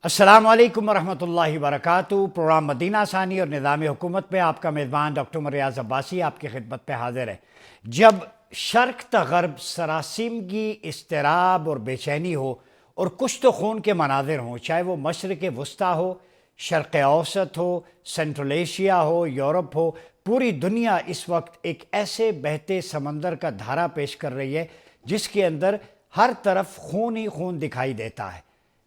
अस्सलाम वालेकुम वरहमतुल्लाहि वबरकातुहू। प्रोग्राम मदीना सानी और निज़ाम हुकूमत में आपका मेज़बान डॉक्टर उमर रियाज़ अब्बासी आपकी खिदमत पे हाज़िर है। जब शर्क़ ता ग़र्ब सरासिमगी, इज़्तिराब और बेचैनी हो और कुछ तो खून के मनाज़िर हों, चाहे वो मशरिक़ वुस्ता हो, शर्क़ औसत हो, सेंट्रल एशिया हो, यूरोप हो, पूरी दुनिया इस वक्त एक ऐसे बहते समंदर का धारा पेश कर रही है जिसके अंदर हर तरफ खून ही खून दिखाई देता है।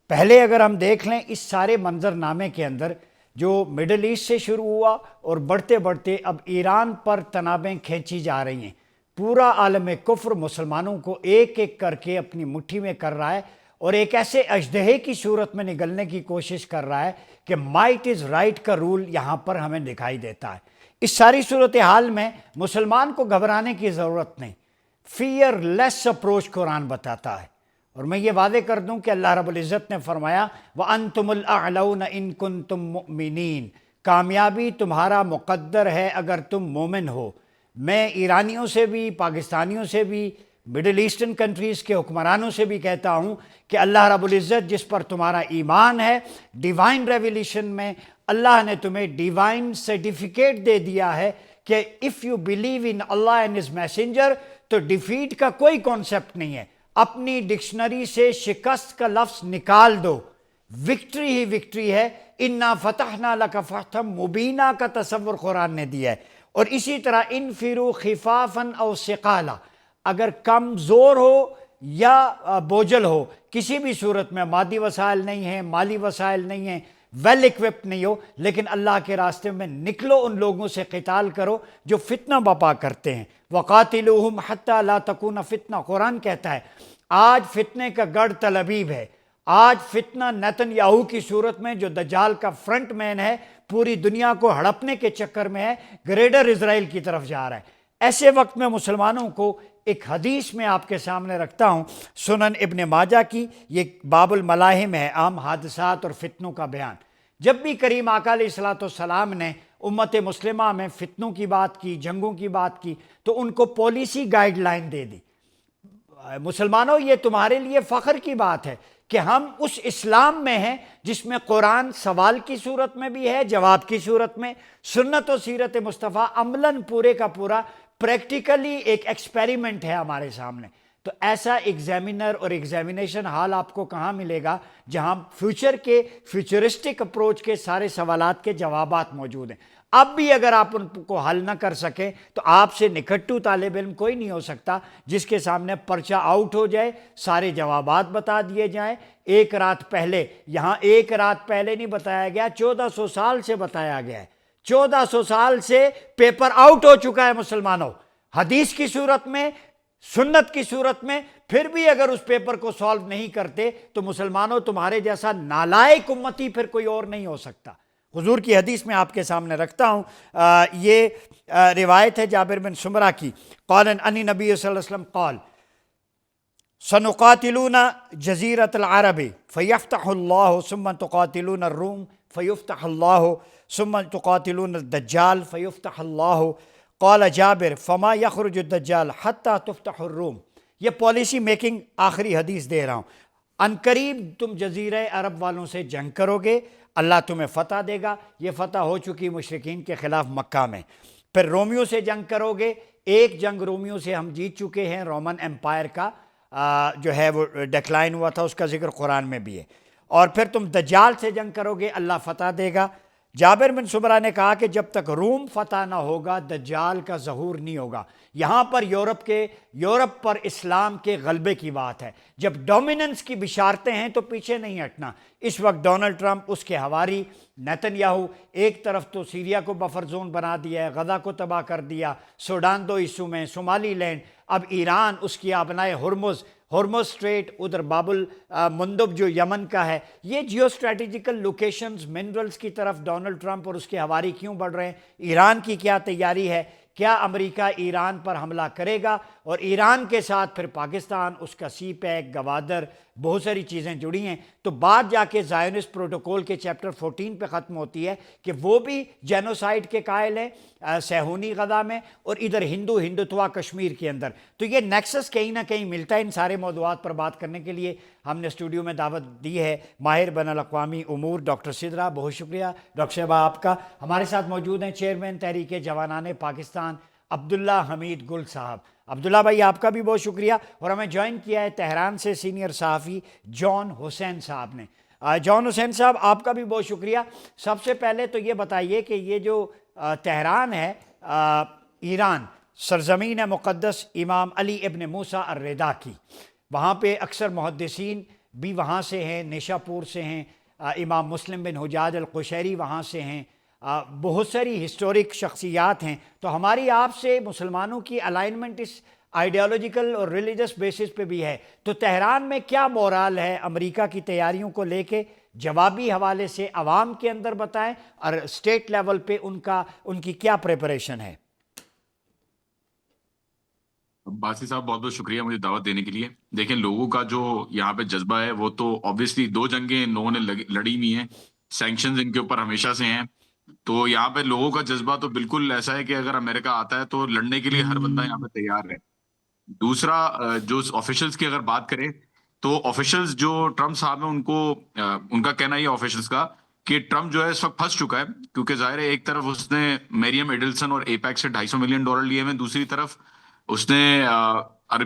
पहले अगर हम देख लें इस सारे मंजरनामे के अंदर जो मिडल ईस्ट से शुरू हुआ और बढ़ते बढ़ते अब ईरान पर तनाबें खींची जा रही हैं। पूरा आलम कुफ्र मुसलमानों को एक एक करके अपनी मुट्ठी में कर रहा है और एक ऐसे अजदहे की सूरत में निगलने की कोशिश कर रहा है कि माइट इज़ राइट का रूल यहाँ पर हमें दिखाई देता है। इस सारी सूरत हाल में मुसलमान को घबराने की ज़रूरत नहीं, फियरलेस अप्रोच कुरान बताता है। और मैं ये वादे कर दूं कि अल्लाह रब्बुल इज़्ज़त ने फरमाया व अंतुमुल अअलौना इन कुंतुम मुमिनीन, कामयाबी तुम्हारा मुक़द्दर है अगर तुम मोमिन हो। मैं ईरानियों से भी, पाकिस्तानियों से भी, मिडिल ईस्टर्न कंट्रीज़ के हुक्मरानों से भी कहता हूँ कि अल्लाह रब्बुल इज़्ज़त जिस पर तुम्हारा ईमान है, डिवाइन रेवलेशन में अल्लाह ने तुम्हें डिवाइन सर्टिफिकेट दे दिया है कि if you believe in Allah and his messenger तो डिफीट का कोई कॉन्सेप्ट नहीं है। अपनी डिक्शनरी से शिकस्त का लफ्ज़ निकाल दो, विक्ट्री ही विक्ट्री है। इन्ना फतहना लका फतहम मुबीना का तसव्वुर कुरान ने दिया है। और इसी तरह इनफिरू खिफाफन और सिकाला, अगर कमज़ोर हो या बोझल हो, किसी भी सूरत में मादी वसाइल नहीं है, माली वसाइल नहीं है, वेल इक्विप्ड नहीं हो, लेकिन अल्लाह के रास्ते में निकलो, उन लोगों से क़िताल करो जो फितना बपा करते हैं। वक़ातिलूहुम हत्ता ला तकूना फितना, कुरान कहता है आज फितने का गढ़ तलबीब है। आज फितना नेतन्याहू की सूरत में जो दज्जाल का फ्रंट मैन है, पूरी दुनिया को हड़पने के चक्कर में है, ग्रेटर इज़राइल की तरफ जा रहा है। ऐसे वक्त में मुसलमानों को एक हदीस में आपके सामने रखता हूँ, सुनन इब्न माजा की, ये बाबुल मलाहिम है, आम हादसात और फितनों का बयान। जब भी करीम आका अलैहिस्सलाम ने उम्मत मुस्लिमा में फितनों की बात की, जंगों की बात की, तो उनको पॉलिसी गाइडलाइन दे दी। मुसलमानों, ये तुम्हारे लिए फ़ख्र की बात है कि हम उस इस्लाम में हैं जिसमें कुरान सवाल की सूरत में भी है, जवाब की सूरत में, सुन्नत और सीरत मुस्तफ़ा अमलन पूरे का पूरा प्रैक्टिकली एक एक्सपेरिमेंट है हमारे सामने। तो ऐसा एग्जामिनर और एग्जामिनेशन हाल आपको कहाँ मिलेगा जहाँ फ्यूचर के फ्यूचरिस्टिक अप्रोच के सारे सवालात के जवाबात मौजूद हैं। अब भी अगर आप उनको हल ना कर सकें तो आपसे निकट्टू तालिब इल्म कोई नहीं हो सकता जिसके सामने पर्चा आउट हो जाए, सारे जवाबात बता दिए जाएं। एक रात पहले, यहाँ एक रात पहले नहीं बताया गया, 1400 साल से बताया गया है। 1400 साल से पेपर आउट हो चुका है मुसलमानों, हदीस की सूरत में, सुन्नत की सूरत में। फिर भी अगर उस पेपर को सॉल्व नहीं करते तो मुसलमानों तुम्हारे जैसा नालायक उम्मती फिर कोई और नहीं हो सकता। हुजूर की हदीस में आपके सामने रखता हूँ, ये रिवायत है जाबिर बिन सुमरा की, क़ालन अन्नी नबी सल्लल्लाहु अलैहि वसल्लम क़ाल सनुक़ातिलूना जज़ीरतल अरबी फ़यफ़्तहुल्लाहु सुम्मा तुक़ातिलूना अर्रूम फ़युफ़्तहुल्लाहु सुम्मा तुक़ातिलूना दज्जाल फ़युफ़्तहुल्लाहु। क़ाल जाबिर फ़मा यख़रुजु दज्जाल हत्ता तुफ़्तहुर्रूम। ये पॉलिसी मेकिंग आखिरी हदीस दे रहा हूँ। अनकरीब तुम जज़ीरा अरब वालों से जंग करोगे, अल्लाह तुम्हें फ़तह देगा। ये फ़तह हो चुकी मुशरिकीन के ख़िलाफ़ मक्का में। फिर रोमियों से जंग करोगे, एक जंग रोमियों से हम जीत चुके हैं, रोमन एम्पायर का जो है वो डिक्लाइन हुआ था, उसका जिक्र कुरान में भी है। और फिर तुम दज्जाल से जंग करोगे, अल्लाह फ़तह देगा। जाबिर बिन सुमरा ने कहा कि जब तक रूम फतह ना होगा दज्जाल का ज़हूर नहीं होगा। यहाँ पर यूरोप पर इस्लाम के गलबे की बात है। जब डोमिनेंस की बिशारतें हैं तो पीछे नहीं हटना। इस वक्त डोनाल्ड ट्रंप, उसके हवारी नेतन्याहू, एक तरफ तो सीरिया को बफर जोन बना दिया है, गज़ा को तबाह कर दिया, सूडान 2 हिस्सों में, सोमाली लैंड, अब ईरान, उसकी अपनाए हॉर्मुज़ स्ट्रेट, उधर बाबुल मुंदब जो यमन का है। ये जियो स्ट्रेटेजिकल लोकेशंस, मिनरल्स की तरफ डोनाल्ड ट्रंप और उसके हवारी क्यों बढ़ रहे हैं? ईरान की क्या तैयारी है? क्या अमेरिका ईरान पर हमला करेगा? और ईरान के साथ फिर पाकिस्तान, उसका सी पैक, गवादर, بہت ساری چیزیں جڑی ہیں. تو بات جا کے زائونسٹ پروٹوکول کے چیپٹر 14 پہ ختم ہوتی ہے کہ وہ بھی جینوسائیڈ کے قائل ہیں صہیونی غزہ میں، اور ادھر ہندوتوا کشمیر کے اندر. تو یہ نیکسس کہیں نہ کہیں ملتا ہے. ان سارے موضوعات پر بات کرنے کے لیے ہم نے اسٹوڈیو میں دعوت دی ہے ماہر بین الاقوامی امور ڈاکٹر سدرا. بہت شکریہ ڈاکٹر صاحبہ آپ کا. ہمارے ساتھ موجود ہیں چیئرمین تحریک جوانان پاکستان عبداللہ حمید گل صاحب. عبداللہ بھائی آپ کا بھی بہت شکریہ. اور ہمیں جوائن کیا ہے تہران سے سینئر صحافی جان حسین صاحب نے. جان حسین صاحب آپ کا بھی بہت شکریہ. سب سے پہلے تو یہ بتائیے کہ یہ جو تہران ہے ایران سرزمین مقدس امام علی ابن موسیٰ الرضا کی، وہاں پہ اکثر محدثین بھی وہاں سے ہیں، نیشا پور سے ہیں، امام مسلم بن حجاج القشیری وہاں سے ہیں، بہت ساری ہسٹورک شخصیات ہیں. تو ہماری آپ سے مسلمانوں کی الائنمنٹ اس آئیڈیالوجیکل اور ریلیجس بیسس پہ بھی ہے. تو تہران میں کیا مورال ہے امریکہ کی تیاریوں کو لے کے؟ جوابی حوالے سے عوام کے اندر بتائیں، اور اسٹیٹ لیول پہ ان کی کیا پریپریشن ہے؟ باسی صاحب بہت بہت شکریہ مجھے دعوت دینے کے لیے. دیکھیں لوگوں کا جو یہاں پہ جذبہ ہے وہ تو آبویسلی 2 جنگیں ان لوگوں نے لڑی ہوئی ہیں، سینکشنز ان کے اوپر ہمیشہ سے ہیں. تو یہاں پہ لوگوں کا جذبہ تو بالکل ایسا ہے کہ اگر امریکہ آتا ہے تو لڑنے کے لیے ہر بندہ یہاں پہ تیار ہے. دوسرا جو آفیشلز کی اگر بات کریں تو آفیشلز جو ٹرمپ صاحب ہیں ان کا کہنا یہ آفیشلز کا کہ ٹرمپ جو ہے اس وقت پھنس چکا ہے، کیونکہ ظاہر ہے ایک طرف اس نے میریم ایڈلسن اور ایپیک سے $250 ملین لیے ہوئے، دوسری طرف اس نے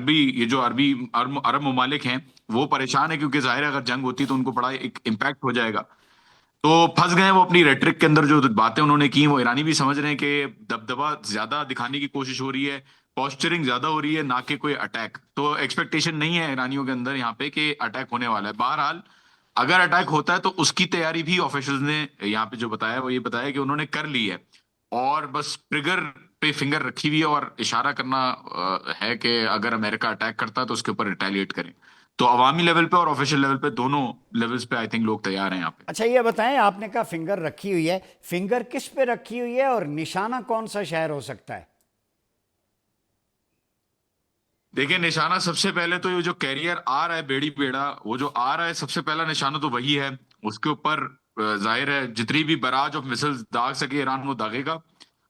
یہ جو عرب ممالک ہیں وہ پریشان ہے، کیونکہ ظاہر ہے اگر جنگ ہوتی تو ان کو بڑا ایک امپیکٹ ہو جائے گا. تو پھنس گئے وہ اپنی ریٹرک کے اندر. جو باتیں انہوں نے کی وہ ایرانی بھی سمجھ رہے ہیں کہ دبدبا زیادہ دکھانے کی کوشش ہو رہی ہے، پوسچرنگ زیادہ ہو رہی ہے، نہ کہ کوئی اٹیک. تو ایکسپیکٹیشن نہیں ہے ایرانیوں کے اندر یہاں پہ کہ اٹیک ہونے والا ہے. بہرحال اگر اٹیک ہوتا ہے تو اس کی تیاری بھی آفیشلز نے یہاں پہ جو بتایا وہ یہ بتایا کہ انہوں نے کر لی ہے، اور بس ٹریگر پہ فنگر رکھی ہوئی ہے اور اشارہ کرنا ہے کہ اگر امریکہ اٹیک کرتا ہے تو اس کے اوپر ریٹیلیٹ کریں. تو عوامی لیول پہ اور آفیشل لیول پہ دونوں لیولز پہ آئی تھنک لوگ تیار ہیں یہاں پہ. اچھا یہ بتائیں، آپ نے کہا فنگر رکھی ہوئی ہے، فنگر کس پہ رکھی ہوئی ہے اور نشانہ کون سا شہر ہو سکتا ہے؟ دیکھیں نشانہ سب سے پہلے تو یہ جو کیریئر آ رہا ہے بیڑی بیڑا، وہ جو آ رہا ہے سب سے پہلا نشانہ تو وہی ہے. اس کے اوپر ظاہر ہے جتنی بھی براج آف مسلز داغ سکے ایران وہ داغے گا.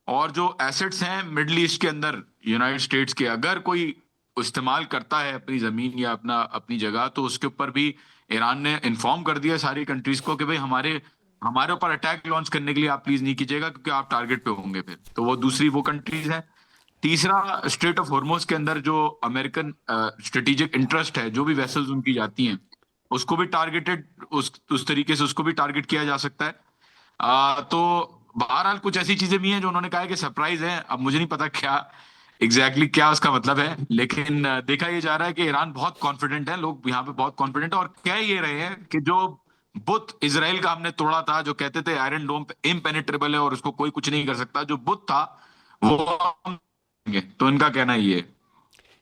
اور جو ایسٹس ہیں مڈل ایسٹ کے اندر یونائٹڈ اسٹیٹس کے، اگر کوئی استعمال کرتا ہے اپنی زمین یا اپنی جگہ، تو اس کے اوپر بھی ایران نے انفارم کر دیا ساری کنٹریز کو کہ بھئی ہمارے اوپر اٹیک لانچ کرنے کے لیے آپ پلیز نہیں کیجیے گا، کیونکہ آپ ٹارگٹ پہ ہوں گے پھر. تو وہ دوسری وہ کنٹریز ہیں. تیسرا اسٹریٹ آف ہارموز کے اندر جو امریکن اسٹریٹجک انٹرسٹ ہے، جو بھی ویسلز ان کی جاتی ہیں اس کو بھی ٹارگیٹڈ اس طریقے سے اس کو بھی ٹارگٹ کیا جا سکتا ہے. تو بہرحال کچھ ایسی چیزیں بھی ہیں جو انہوں نے کہا ہے کہ سرپرائز ہیں. اب مجھے نہیں پتا کیا ایگزیکٹلی کیا اس کا مطلب ہے، لیکن دیکھا یہ جا رہا ہے کہ ایران بہت کانفیڈنٹ ہے، لوگ یہاں پہ بہت کانفیڈنٹ ہیں، اور کہہ یہ رہے ہیں کہ جو بت اسرائیل کا ہم نے توڑا تھا، جو کہتے تھے آئرن ڈوم امپینیٹریبل ہے اور اس کو کوئی کچھ نہیں کر سکتا، جو بت تھا وہ تو ان کا کہنا یہ ہے.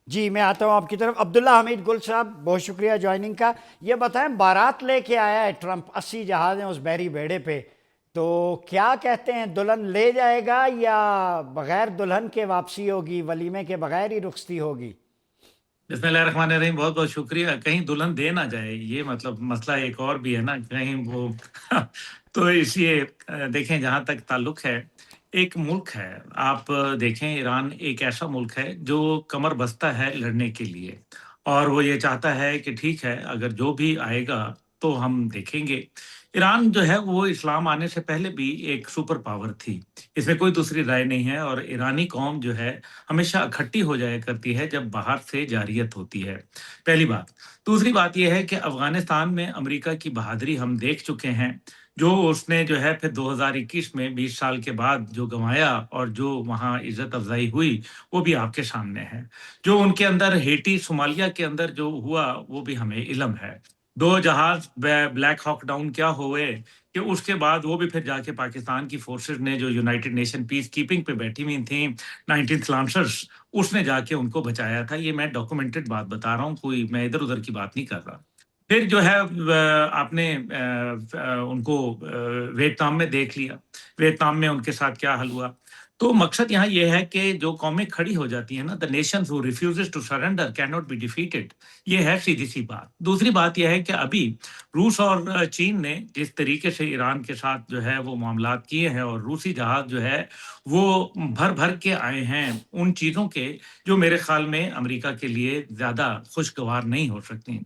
جی میں آتا ہوں آپ کی طرف. عبداللہ حمید گل صاحب بہت شکریہ جوائننگ کا. یہ بتائیں بارات لے کے آیا ہے ٹرمپ، 80 جہاز ہیں اس بحری بیڑے پہ، تو کیا کہتے ہیں دلہن لے جائے گا یا بغیر دلہن کے واپسی ہوگی، ولیمے کے بغیر ہی رخصتی ہوگی؟ بسم اللہ الرحمن الرحیم. بہت بہت شکریہ. کہیں دلہن دے نہ جائے، یہ مطلب مسئلہ ایک اور بھی ہے نا کہیں وہ تو اس لیے دیکھیں جہاں تک تعلق ہے، ایک ملک ہے، آپ دیکھیں ایران ایک ایسا ملک ہے جو کمر بستہ ہے لڑنے کے لیے، اور وہ یہ چاہتا ہے کہ ٹھیک ہے اگر جو بھی آئے گا تو ہم دیکھیں گے. ایران جو ہے وہ اسلام آنے سے پہلے بھی ایک سپر پاور تھی، اس میں کوئی دوسری رائے نہیں ہے. اور ایرانی قوم جو ہے ہمیشہ اکٹھی ہو جایا کرتی ہے جب باہر سے جارحیت ہوتی ہے، پہلی بات. دوسری بات یہ ہے کہ افغانستان میں امریکہ کی بہادری ہم دیکھ چکے ہیں، جو اس نے جو ہے پھر 2021 میں 20 سال کے بعد جو گنوایا اور جو وہاں عزت افزائی ہوئی وہ بھی آپ کے سامنے ہے. جو ان کے اندر ہیٹی صومالیہ کے اندر جو ہوا وہ بھی ہمیں علم ہے. 2 جہاز بلیک ہاک ڈاؤن کیا ہوئے کہ اس کے بعد وہ بھی پھر جا کے پاکستان کی فورسز نے جو یونائٹڈ نیشن پیس کیپنگ پہ بیٹھی ہوئی تھیں 19 لانسرز، اس نے جا کے ان کو بچایا تھا. یہ میں ڈاکومنٹڈ بات بتا رہا ہوں، کوئی میں ادھر ادھر کی بات نہیں کر رہا. پھر جو ہے آپ نے ان کو ویتنام میں دیکھ لیا، ویتنام میں ان کے ساتھ کیا حل ہوا. तो मकसद यहाँ ये है कि जो कौमें खड़ी हो जाती हैं ना, the nations who refuses to surrender can not be defeated, ये है सीधी सी बात। दूसरी बात यह है कि अभी रूस और चीन ने जिस तरीके से ईरान के साथ जो है वो मामलात किए हैं, और रूसी जहाज जो है वो भर भर के आए हैं उन चीज़ों के जो मेरे ख्याल में अमेरिका के लिए ज़्यादा खुशगवार नहीं हो सकती।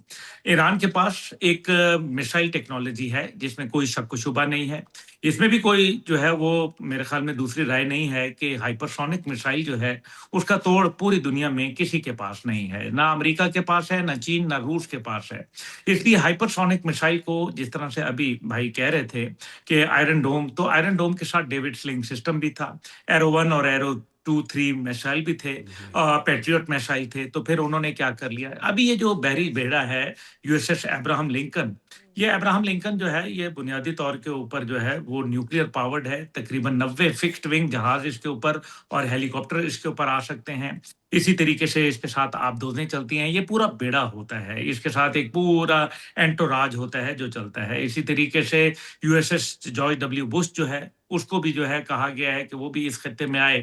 ईरान के पास एक मिसाइल टेक्नोलॉजी है जिसमें कोई शक व शुबा नहीं है। इसमें भी कोई जो है वो मेरे ख्याल में दूसरी राय नहीं है कि हाइपरसोनिक मिसाइल जो है उसका तोड़ पूरी दुनिया में किसी के पास नहीं है, ना अमेरिका के पास है, ना चीन, ना रूस के पास है। इसलिए हाइपरसोनिक मिसाइल को जिस तरह से अभी भाई कह रहे थे कि आयरन डोम, तो आयरन डोम के साथ डेविड स्लिंग सिस्टम भी था, एरो 1 और एरो 2-3 मिसाइल भी थे, पैट्रियट मिसाइल थे। तो फिर उन्होंने क्या कर लिया, अभी ये जो बहरी बेड़ा है यूएसएस अब्राहम लिंकन, ये अब्राहम लिंकन जो है ये बुनियादी तौर के ऊपर जो है वो न्यूक्लियर पावर्ड है। तकरीबन 90 फिक्स्ड विंग जहाज इसके ऊपर और हेलीकॉप्टर इसके ऊपर आ सकते हैं। इसी तरीके से इसके साथ आबदोजें चलती हैं। ये पूरा बेड़ा होता है, इसके साथ एक पूरा एंटोराज होता है जो चलता है। इसी तरीके से यूएसएस जॉर्ज डब्ल्यू बुश जो है उसको भी जो है कहा गया है कि वो भी इस खित्ते में आए।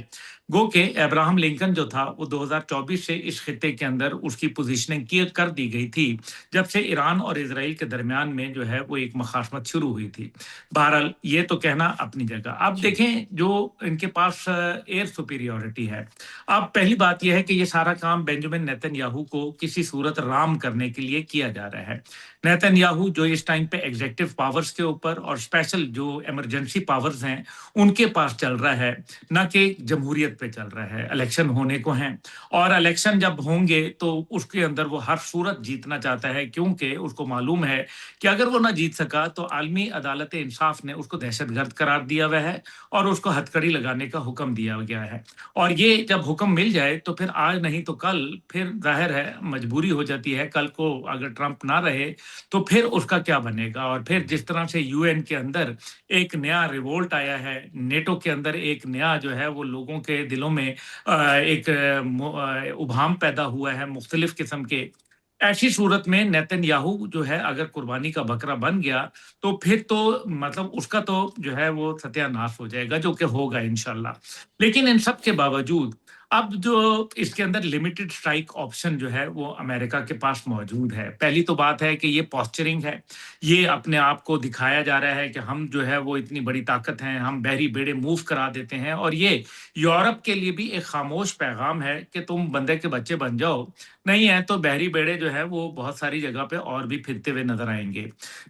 गो के अब्राहम लिंकन जो था वो 2024 से इस खित्ते के अंदर उसकी पोजीशनिंग कर दी गई थी, जब से ईरान और इजराइल के दरमियान में जो है वो एक मुखासमत शुरू हुई थी। बहरहाल ये तो कहना अपनी जगह। अब देखें जो इनके पास एयर सुपीरियोरिटी है। अब पहली बात यह है कि ये सारा काम बेंजामिन नेतन्याहू को किसी सूरत राम करने के लिए किया जा रहा है। नेतन्याहू जो इस टाइम पे एग्जीक्यूटिव पावर्स के ऊपर और स्पेशल जो इमरजेंसी पावर्स हैं उनके पास चल रहा है, ना कि जमहूरियत पे चल रहा है। इलेक्शन होने को हैं और इलेक्शन जब होंगे तो उसके अंदर वो हर सूरत जीतना चाहता है, क्योंकि उसको मालूम है कि अगर वो ना जीत सका तो आलमी अदालत इंसाफ ने उसको दहशतगर्द करार दिया हुआ है और उसको हथकड़ी लगाने का हुक्म दिया गया है। और ये जब हुक्म मिल जाए तो फिर आज नहीं तो कल फिर जाहिर है मजबूरी हो जाती है, कल को अगर ट्रंप ना रहे तो फिर उसका क्या बनेगा। और फिर जिस तरह से यूएन के अंदर एक नया रिवोल्ट आया है, नेटो के अंदर एक नया जो है वो लोगों के दिलों में एक उभाम पैदा हुआ है मुख्तलिफ किस्म के। ऐसी सूरत में नेतन्याहू जो है अगर कुर्बानी का बकरा बन गया तो फिर तो मतलब उसका तो जो है वो सत्यानाश हो जाएगा, जो कि होगा इंशाल्लाह। लेकिन इन सब के बावजूद अब जो इसके अंदर लिमिटेड स्ट्राइक ऑप्शन जो है वो अमेरिका के पास मौजूद है। पहली तो बात है कि ये पॉस्चरिंग है, ये अपने आप को दिखाया जा रहा है कि हम जो है वो इतनी बड़ी ताकत हैं, हम बहरी बेड़े मूव करा देते हैं। और ये यूरोप के लिए भी एक खामोश पैगाम है कि तुम बंदे के बच्चे बन जाओ, नहीं है तो बहरी बेड़े जो है वो बहुत सारी जगह पे और भी फिरते हुए नजर आएंगे।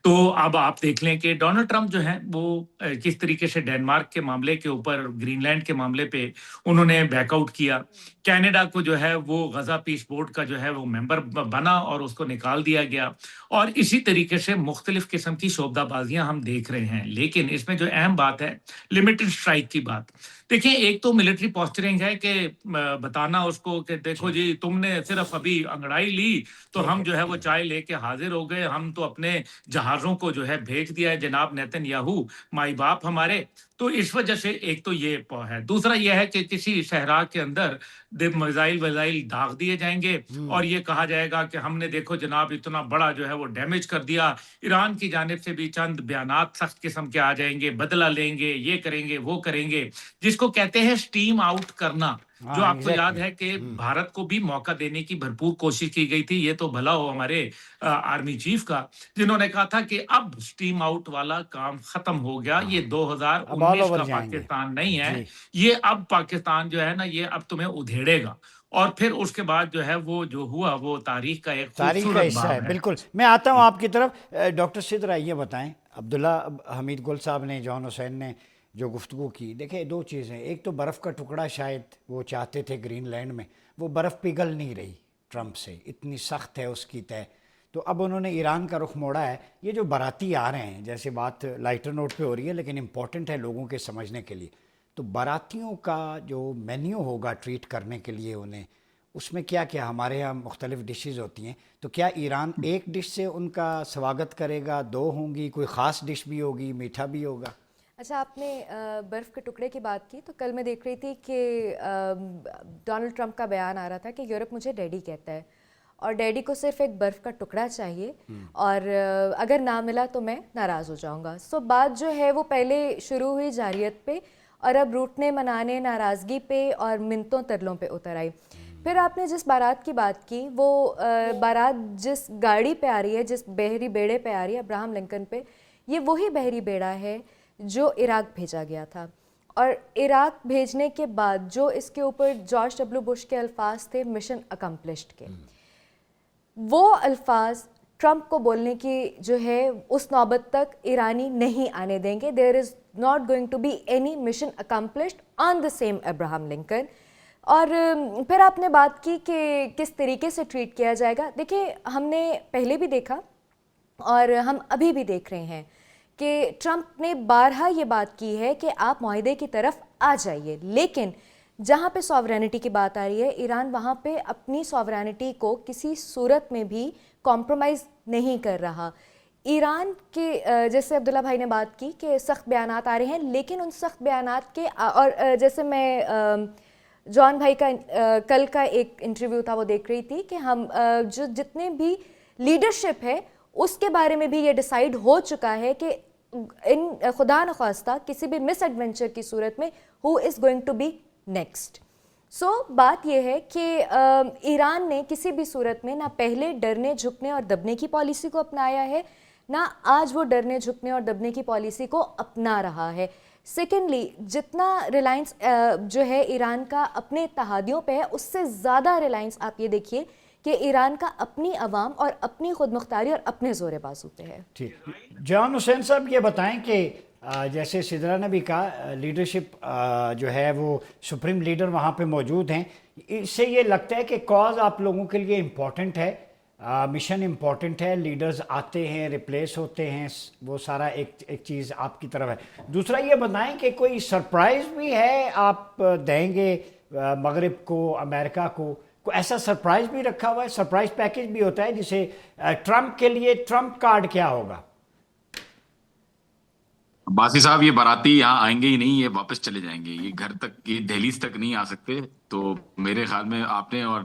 तो अब आप देख लें कि डोनाल्ड ट्रंप जो है वो किस तरीके से डेनमार्क के मामले के ऊपर, ग्रीनलैंड के मामले पे उन्होंने बैकआउट किया। कनाडा को जो है वो गजा पीस बोर्ड का जो है वो मेंबर बना और उसको निकाल दिया गया। और इसी तरीके से मुख्तलिफ किस्म की शोबदाबाजियां हम देख रहे हैं। लेकिन इसमें जो अहम बात है लिमिटेड स्ट्राइक की बात। देखिए एक तो मिलिट्री पॉस्चरिंग है कि बताना उसको कि देखो जी तुमने सिर्फ अभी अंगड़ाई ली तो हम जो है वो चाय लेके हाजिर हो गए, हम तो अपने जहाजों को जो है भेज दिया है जनाब नेतन्याहू, माई बाप हमारे। तो इस वजह से एक तो ये है। दूसरा ये है कि किसी सहरा के अंदर मिसाइल वजाइल दाग दिए जाएंगे और ये कहा जाएगा कि हमने देखो जनाब इतना बड़ा जो है वो डैमेज कर दिया। ईरान की जानिब से भी चंद बयानात सख्त किस्म के आ जाएंगे, बदला लेंगे, ये करेंगे वो करेंगे, जिसको कहते हैं स्टीम आउट करना। जो आपको याद है कि भारत को भी मौका देने की भरपूर कोशिश की गई थी। ये तो भला हो हमारे आर्मी चीफ का, जिन्होंने कहा था कि अब स्टीम आउट वाला काम खत्म हो गया, ये 2019 का पाकिस्तान नहीं है, ये अब पाकिस्तान जो है ना ये अब तुम्हें उधेड़ेगा। और फिर उसके बाद जो है वो जो हुआ वो तारीख का एक खूबसूरत हिस्सा है। बिल्कुल, मैं आता हूँ आपकी तरफ। डॉक्टर सिद्रा ये बताएं, अब्दुल्ला हमीद गुल साहब ने, जॉन हुसैन ने जो गुफ्तगू की, देखिए दो चीज़ें, एक तो बर्फ़ का टुकड़ा शायद वो चाहते थे ग्रीनलैंड में, वो बर्फ़ पिघल नहीं रही ट्रंप से, इतनी सख्त है उसकी तय। तो अब उन्होंने ईरान का रुख मोड़ा है। ये जो बाराती आ रहे हैं, जैसे बात लाइटर नोट पे हो रही है लेकिन इम्पॉर्टेंट है लोगों के समझने के लिए, तो बारातियों का जो मेन्यू होगा ट्रीट करने के लिए उन्हें, उसमें क्या क्या, हमारे यहाँ मुख्तलिफ डिशेज़ होती हैं, तो क्या ईरान एक डिश से उनका स्वागत करेगा, दो होंगी, कोई ख़ास डिश भी होगी, मीठा भी होगा? अच्छा, आपने बर्फ़ के टुकड़े की बात की तो कल मैं देख रही थी कि डोनाल्ड ट्रंप का बयान आ रहा था कि यूरोप मुझे डैडी कहता है और डैडी को सिर्फ एक बर्फ़ का टुकड़ा चाहिए और अगर ना मिला तो मैं नाराज़ हो जाऊंगा। सो बात जो है वो पहले शुरू हुई जारियत पे اور اب روٹنے منانے ناراضگی پہ اور منتوں ترلوں پہ اتر آئی. پھر آپ نے جس بارات کی بات کی وہ بارات جس گاڑی پہ آ رہی ہے, جس بحری بیڑے پہ آ رہی ہے ابراہم لنکن پہ, یہ وہی بحری بیڑا ہے جو عراق بھیجا گیا تھا. اور عراق بھیجنے کے بعد جو اس کے اوپر جارج ڈبلیو بش کے الفاظ تھے مشن اکمپلشڈ کے, وہ الفاظ ٹرمپ کو بولنے کی جو ہے اس نوبت تک ایرانی نہیں آنے دیں گے. There is not going to be any mission accomplished on the same Abraham Lincoln. اور پھر آپ نے بات کی کہ کس طریقے سے ٹریٹ کیا جائے گا. دیکھیں, ہم نے پہلے بھی دیکھا اور ہم ابھی بھی دیکھ رہے ہیں کہ ٹرمپ نے بارہا یہ بات کی ہے کہ آپ معاہدے کی طرف آ جائیے, لیکن جہاں پہ ساورینٹی کی بات آ رہی ہے ایران وہاں پہ اپنی ساورینٹی کو کسی صورت میں بھی کمپرومائز نہیں کر رہا. ایران کے جیسے عبداللہ بھائی نے بات کی کہ سخت بیانات آ رہے ہیں, لیکن ان سخت بیانات کے اور جیسے میں جان بھائی کا کل کا ایک انٹرویو تھا وہ دیکھ رہی تھی کہ ہم جو جتنے بھی لیڈرشپ ہے اس کے بارے میں بھی یہ ڈیسائیڈ ہو چکا ہے کہ ان خدا نخواستہ کسی بھی مس ایڈونچر کی صورت میں who is going to be next. So بات یہ ہے کہ ایران نے کسی بھی صورت میں نہ پہلے ڈرنے جھکنے اور دبنے کی پالیسی کو اپنایا ہے, نہ آج وہ ڈرنے جھکنے اور دبنے کی پالیسی کو اپنا رہا ہے. سیکنڈلی, جتنا ریلائنس جو ہے ایران کا اپنے اتحادیوں پہ ہے, اس سے زیادہ ریلائنس آپ یہ دیکھیے کہ ایران کا اپنی عوام اور اپنی خود مختاری اور اپنے زور بازو پہ ہے. ٹھیک. جان حسین صاحب یہ بتائیں کہ جیسے سدرا نے بھی کہا لیڈرشپ جو ہے وہ سپریم لیڈر وہاں پہ موجود ہیں, اس سے یہ لگتا ہے کہ کاز آپ لوگوں کے لیے امپورٹنٹ ہے, مشن امپورٹنٹ ہے, لیڈرز آتے ہیں ریپلیس ہوتے ہیں, وہ سارا ایک چیز آپ کی طرف ہے. دوسرا یہ بتائیں کہ کوئی سرپرائز بھی ہے آپ دیں گے مغرب کو, امریکہ کو, کوئی ایسا سرپرائز بھی رکھا ہوا ہے؟ سرپرائز پیکیج بھی ہوتا ہے جسے ٹرمپ کے لیے ٹرمپ کارڈ کیا ہوگا؟ باسی صاحب, یہ باراتی یہاں آئیں گے ہی نہیں, یہ واپس چلے جائیں گے, یہ گھر تک, یہ دہلیز تک نہیں آ سکتے. تو میرے خیال میں آپ نے اور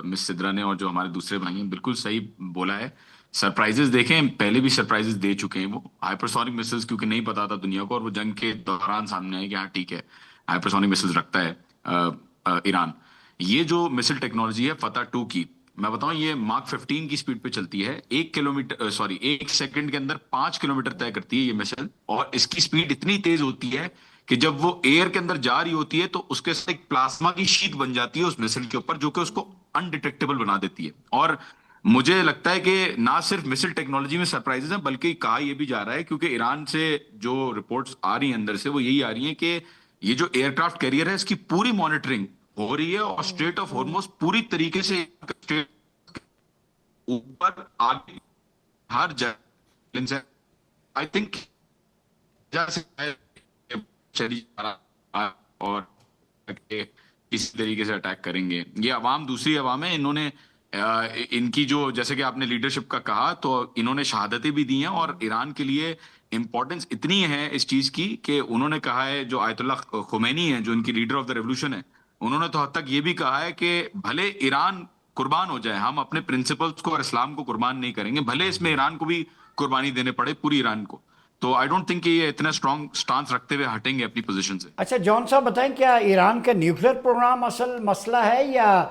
مس سدرا نے اور جو ہمارے دوسرے بھائی ہیں بالکل صحیح بولا ہے. سرپرائزز دیکھیں, پہلے بھی سرپرائزز دے چکے ہیں وہ. ہائپرسونک مسلز کیونکہ نہیں پتا تھا دنیا کو, اور وہ جنگ کے دوران سامنے آئے کہ ہاں ٹھیک ہے ہائپرسونک مسلز رکھتا ہے ایران. یہ جو مسل ٹیکنالوجی ہے فتح 2 کی, میں بتاؤں یہ ماک 15 کی سپیڈ پہ چلتی ہے. 1 سیکنڈ کے اندر 5 کلومیٹر طے کرتی ہے یہ مسل, اور اس کی سپیڈ اتنی تیز ہوتی ہے کہ جب وہ ایئر کے اندر جا رہی ہوتی ہے تو اس کے ساتھ ایک پلازما کی شیٹ بن جاتی ہے اس مسل کے اوپر, جو کہ اس کو انڈیٹیکٹیبل بنا دیتی ہے. اور مجھے لگتا ہے کہ نہ صرف مسل ٹیکنالوجی میں سرپرائزز ہیں, بلکہ کہا یہ بھی جا رہا ہے, کیونکہ ایران سے جو رپورٹس آ رہی ہیں اندر سے وہ یہی آ رہی ہیں کہ یہ جو ایئر کرافٹ کیریئر ہے اس کی پوری مانیٹرنگ ہو رہی ہے, اور اسٹریٹ آف ہارموز پوری طریقے سے اوپر آگے ہر جگہ آئی تھنک اور کسی طریقے سے اٹیک کریں گے. یہ عوام دوسری عوام ہے, انہوں نے ان کی جو جیسے کہ آپ نے لیڈرشپ کا کہا تو انہوں نے شہادتیں بھی دی ہیں, اور ایران کے لیے امپورٹنس اتنی ہے اس چیز کی کہ انہوں نے کہا ہے, جو آیت اللہ خمینی ہے جو ان کی لیڈر آف دا ریولوشن ہے, انہوں نے تو حد تک یہ بھی کہا ہے کہ بھلے ایران قربان ہو جائے, ہم اپنے پرنسپلز کو اور اسلام کو قربان نہیں کریں گے, بھلے اس میں ایران کو بھی قربانی دینے پڑے, پوری ایران کو. تو آئی ڈونٹ تھنک کہ یہ اتنا اسٹرانگ سٹانس رکھتے ہوئے ہٹیں گے اپنی پوزیشن سے. اچھا جان صاحب بتائیں, کیا ایران کا نیوکلیر پروگرام اصل مسئلہ ہے, یا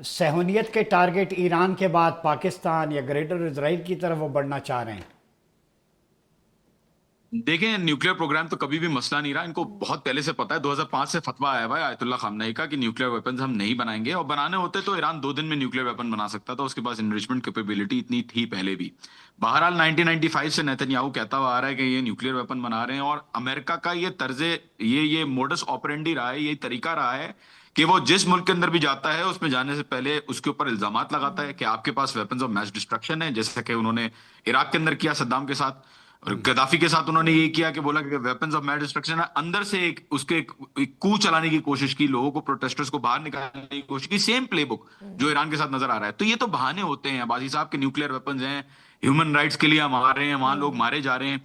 صہیونیت کے ٹارگٹ ایران کے بعد پاکستان یا گریٹر اسرائیل کی طرف وہ بڑھنا چاہ رہے ہیں؟ دیکھیں, نیوکلیر پروگرام تو کبھی بھی مسئلہ نہیں رہا, ان کو بہت پہلے سے پتا ہے. 2005 سے فتویٰ آیا ہوا ہے آیت اللہ خامنئی کا کہ نیوکلیر ویپنز ہم نہیں بنائیں گے, اور بنانے ہوتے تو ایران 2 دن میں نیوکلیر ویپن بنا سکتا تھا, اس کے پاس انریچمنٹ کیپیبلٹی اتنی تھی پہلے بھی. بہرحال 1995 سے نیتن یاہو کہتا ہوا آ رہا ہے کہ یہ نیوکلیر ویپن بنا رہے ہیں, اور امریکہ کا یہ طرز یہ موڈس آپرینڈی رہا ہے, یہ طریقہ رہا ہے کہ وہ جس ملک کے اندر بھی جاتا ہے اس میں جانے سے پہلے اس کے اوپر الزامات لگاتا ہے کہ آپ کے پاس ویپنز آف میس ڈسٹرکشن ہے, جیسا کہ انہوں نے عراق کے اندر کیا صدام کے ساتھ, اور گدافی کے ساتھ انہوں نے یہ کیا کہ بولا کہ ویپنز آف میس ڈسٹرکشن ہے. اندر سے ایک کو چلانے کی کوشش کی, لوگوں کو پروٹیسٹرز کو باہر نکالنے کی کوشش کی, سیم پلے بک جو ایران کے ساتھ نظر آ رہا ہے. تو یہ تو بہانے ہوتے ہیں عباسی صاحب کے, نیوکلیر ویپنز ہیں, ہیومن رائٹس کے لیے ہم آ رہے ہیں, وہاں لوگ مارے جا رہے ہیں.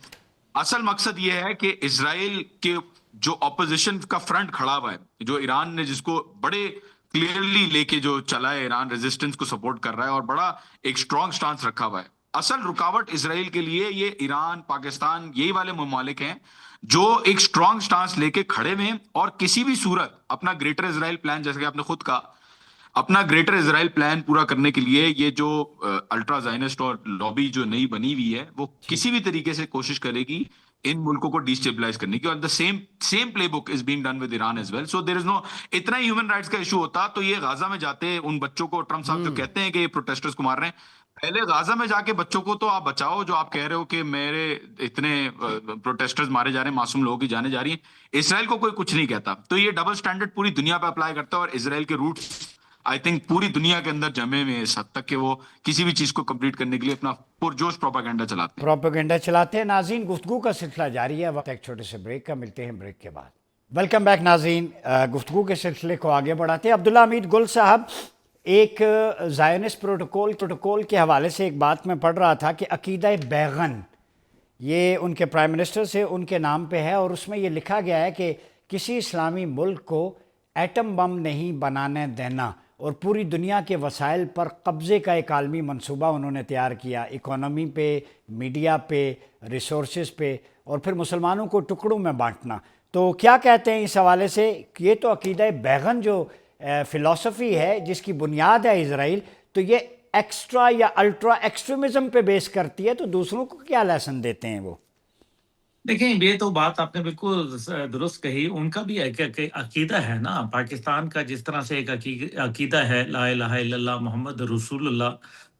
اصل مقصد یہ ہے کہ اسرائیل کے جو اپوزیشن کا فرنٹ کھڑا ہوا ہے, جو ایران نے جس کو بڑے کلیئرلی لے کے جو چلا ہے, ایران ریزسٹنس کو سپورٹ کر رہا ہے اور بڑا ایک اسٹرانگ سٹانس رکھا ہوا ہے, اصل رکاوٹ اسرائیل کے لیے یہ ایران، پاکستان، یہی والے ممالک ہیں جو ایک سٹرونگ سٹانس لے کے کھڑے ہوئے ہیں اور کسی بھی صورت اپنا گریٹر اسرائیل پلان، جیسے کہ آپ نے خود کہا، اپنا گریٹر اسرائیل پلان پورا کرنے کے لیے یہ جو الٹرا زائنسٹ اور لابی جو نئی بنی ہوئی ہے وہ کسی بھی طریقے سے کوشش کرے گی ان ملکوں کو ڈیسٹیبلائز کرنے کی. اور the same playbook is being done with Iran as well. So there is no, اتنا ہی ہیومن رائٹس کا ایشو ہوتا تو یہ غازہ میں جاتے ان بچوں کو، ٹرمپ صاحب جو کہتے ہیں کہ یہ پروٹیسٹرز کو مار رہے ہیں، پہلے غازہ میں جا کے بچوں کو تو آپ بچاؤ. جو آپ کہہ رہے ہو کہ میرے اتنے پروٹیسٹرز مارے جا رہے ہیں، معصوم لوگوں کی جانیں جا رہی ہیں، اسرائیل کو کوئی کچھ نہیں کہتا. تو یہ ڈبل سٹینڈرڈ پوری دنیا پہ اپلائی کرتا ہے اور اسرائیل کے روٹس آئی تھنک پوری دنیا کے اندر جمے ہوئے اس حد تک کہ وہ کسی بھی چیز کو کمپلیٹ کرنے کے لیے اپنا پرجوش پروپیگنڈا چلاتے ہیں. پروپیگنڈا چلاتے ہیں. ناظرین، گفتگو کا سلسلہ جاری ہے، وقت ایک چھوٹے سے بریک کا، ملتے ہیں بریک کے بعد. ویلکم بیک ناظرین. گفتگو کے سلسلے کو آگے بڑھاتے ہیں. عبداللہ حمید گل صاحب، ایک زائنسٹ پروٹوکول کے حوالے سے ایک بات میں پڑھ رہا تھا کہ عقیدہ بیغن، یہ ان کے پرائم منسٹر سے ان کے نام پہ ہے، اور اس میں یہ لکھا گیا ہے کہ کسی اسلامی ملک کو ایٹم بم نہیں بنانے دینا، اور پوری دنیا کے وسائل پر قبضے کا ایک عالمی منصوبہ انہوں نے تیار کیا، اکانومی پہ، میڈیا پہ، ریسورسز پہ، اور پھر مسلمانوں کو ٹکڑوں میں بانٹنا. تو کیا کہتے ہیں اس حوالے سے؟ یہ تو عقیدہ بیغن جو فلسفی ہے جس کی بنیاد ہے اسرائیل، تو یہ ایکسٹرا یا الٹرا ایکسٹریمزم پہ بیس کرتی ہے، تو دوسروں کو کیا لیسن دیتے ہیں وہ؟ دیکھیں، یہ تو بات آپ نے بالکل درست کہی. ان کا بھی ایک عقیدہ ہے نا. پاکستان کا جس طرح سے ایک عقیدہ ہے لا الہ الا اللہ محمد رسول اللہ،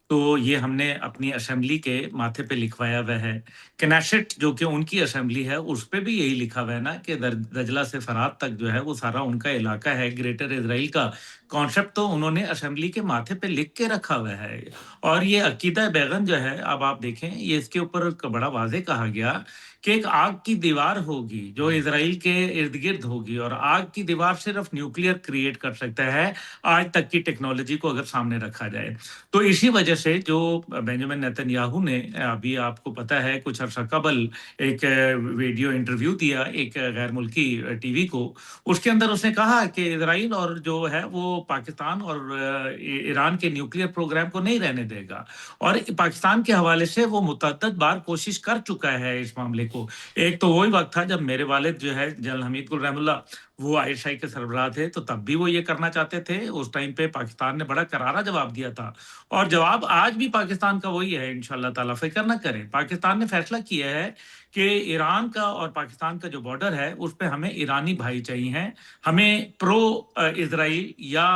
تو یہ ہم نے اپنی اسمبلی کے ماتھے پہ لکھوایا ہوا ہے. کنیسٹ جو کہ ان کی اسمبلی ہے، اس پہ بھی یہی لکھا ہوا ہے نا کہ دجلہ سے فرات تک جو ہے وہ سارا ان کا علاقہ ہے. گریٹر اسرائیل کا کانسیپٹ تو انہوں نے اسمبلی کے ماتھے پہ لکھ کے رکھا ہوا ہے. اور یہ عقیدہ بیغن جو ہے، اب آپ دیکھیں، یہ اس کے اوپر بڑا واضح کہا گیا کہ ایک آگ کی دیوار ہوگی جو اسرائیل کے ارد گرد ہوگی، اور آگ کی دیوار صرف نیوکلیئر کریٹ کر سکتا ہے آج تک کی ٹیکنالوجی کو اگر سامنے رکھا جائے. تو اسی وجہ سے جو بینجامن نیتن یاہو نے ابھی آپ کو پتہ ہے کچھ عرصہ قبل ایک ویڈیو انٹرویو دیا ایک غیر ملکی ٹی وی کو، اس کے اندر اس نے کہا کہ اسرائیل اور جو ہے وہ پاکستان اور ایران کے نیوکلیئر پروگرام کو نہیں رہنے دے گا. اور پاکستان کے حوالے سے وہ متعدد بار کوشش کر چکا ہے اس معاملے کو. ایک تو وہی وقت تھا جب میرے والد جو ہے جنرل حمید گل رحم اللہ وہ ISI کے سربراہ تھے، تو تب بھی وہ یہ کرنا چاہتے تھے. اس ٹائم پہ پاکستان نے بڑا کرارا جواب دیا تھا، اور جواب آج بھی پاکستان کا وہی ہے. انشاءاللہ تعالیٰ فکر نہ کریں. پاکستان نے فیصلہ کیا ہے کہ ایران کا اور پاکستان کا جو بارڈر ہے اس پہ ہمیں ایرانی بھائی چاہیے ہیں. ہمیں پرو اسرائیل یا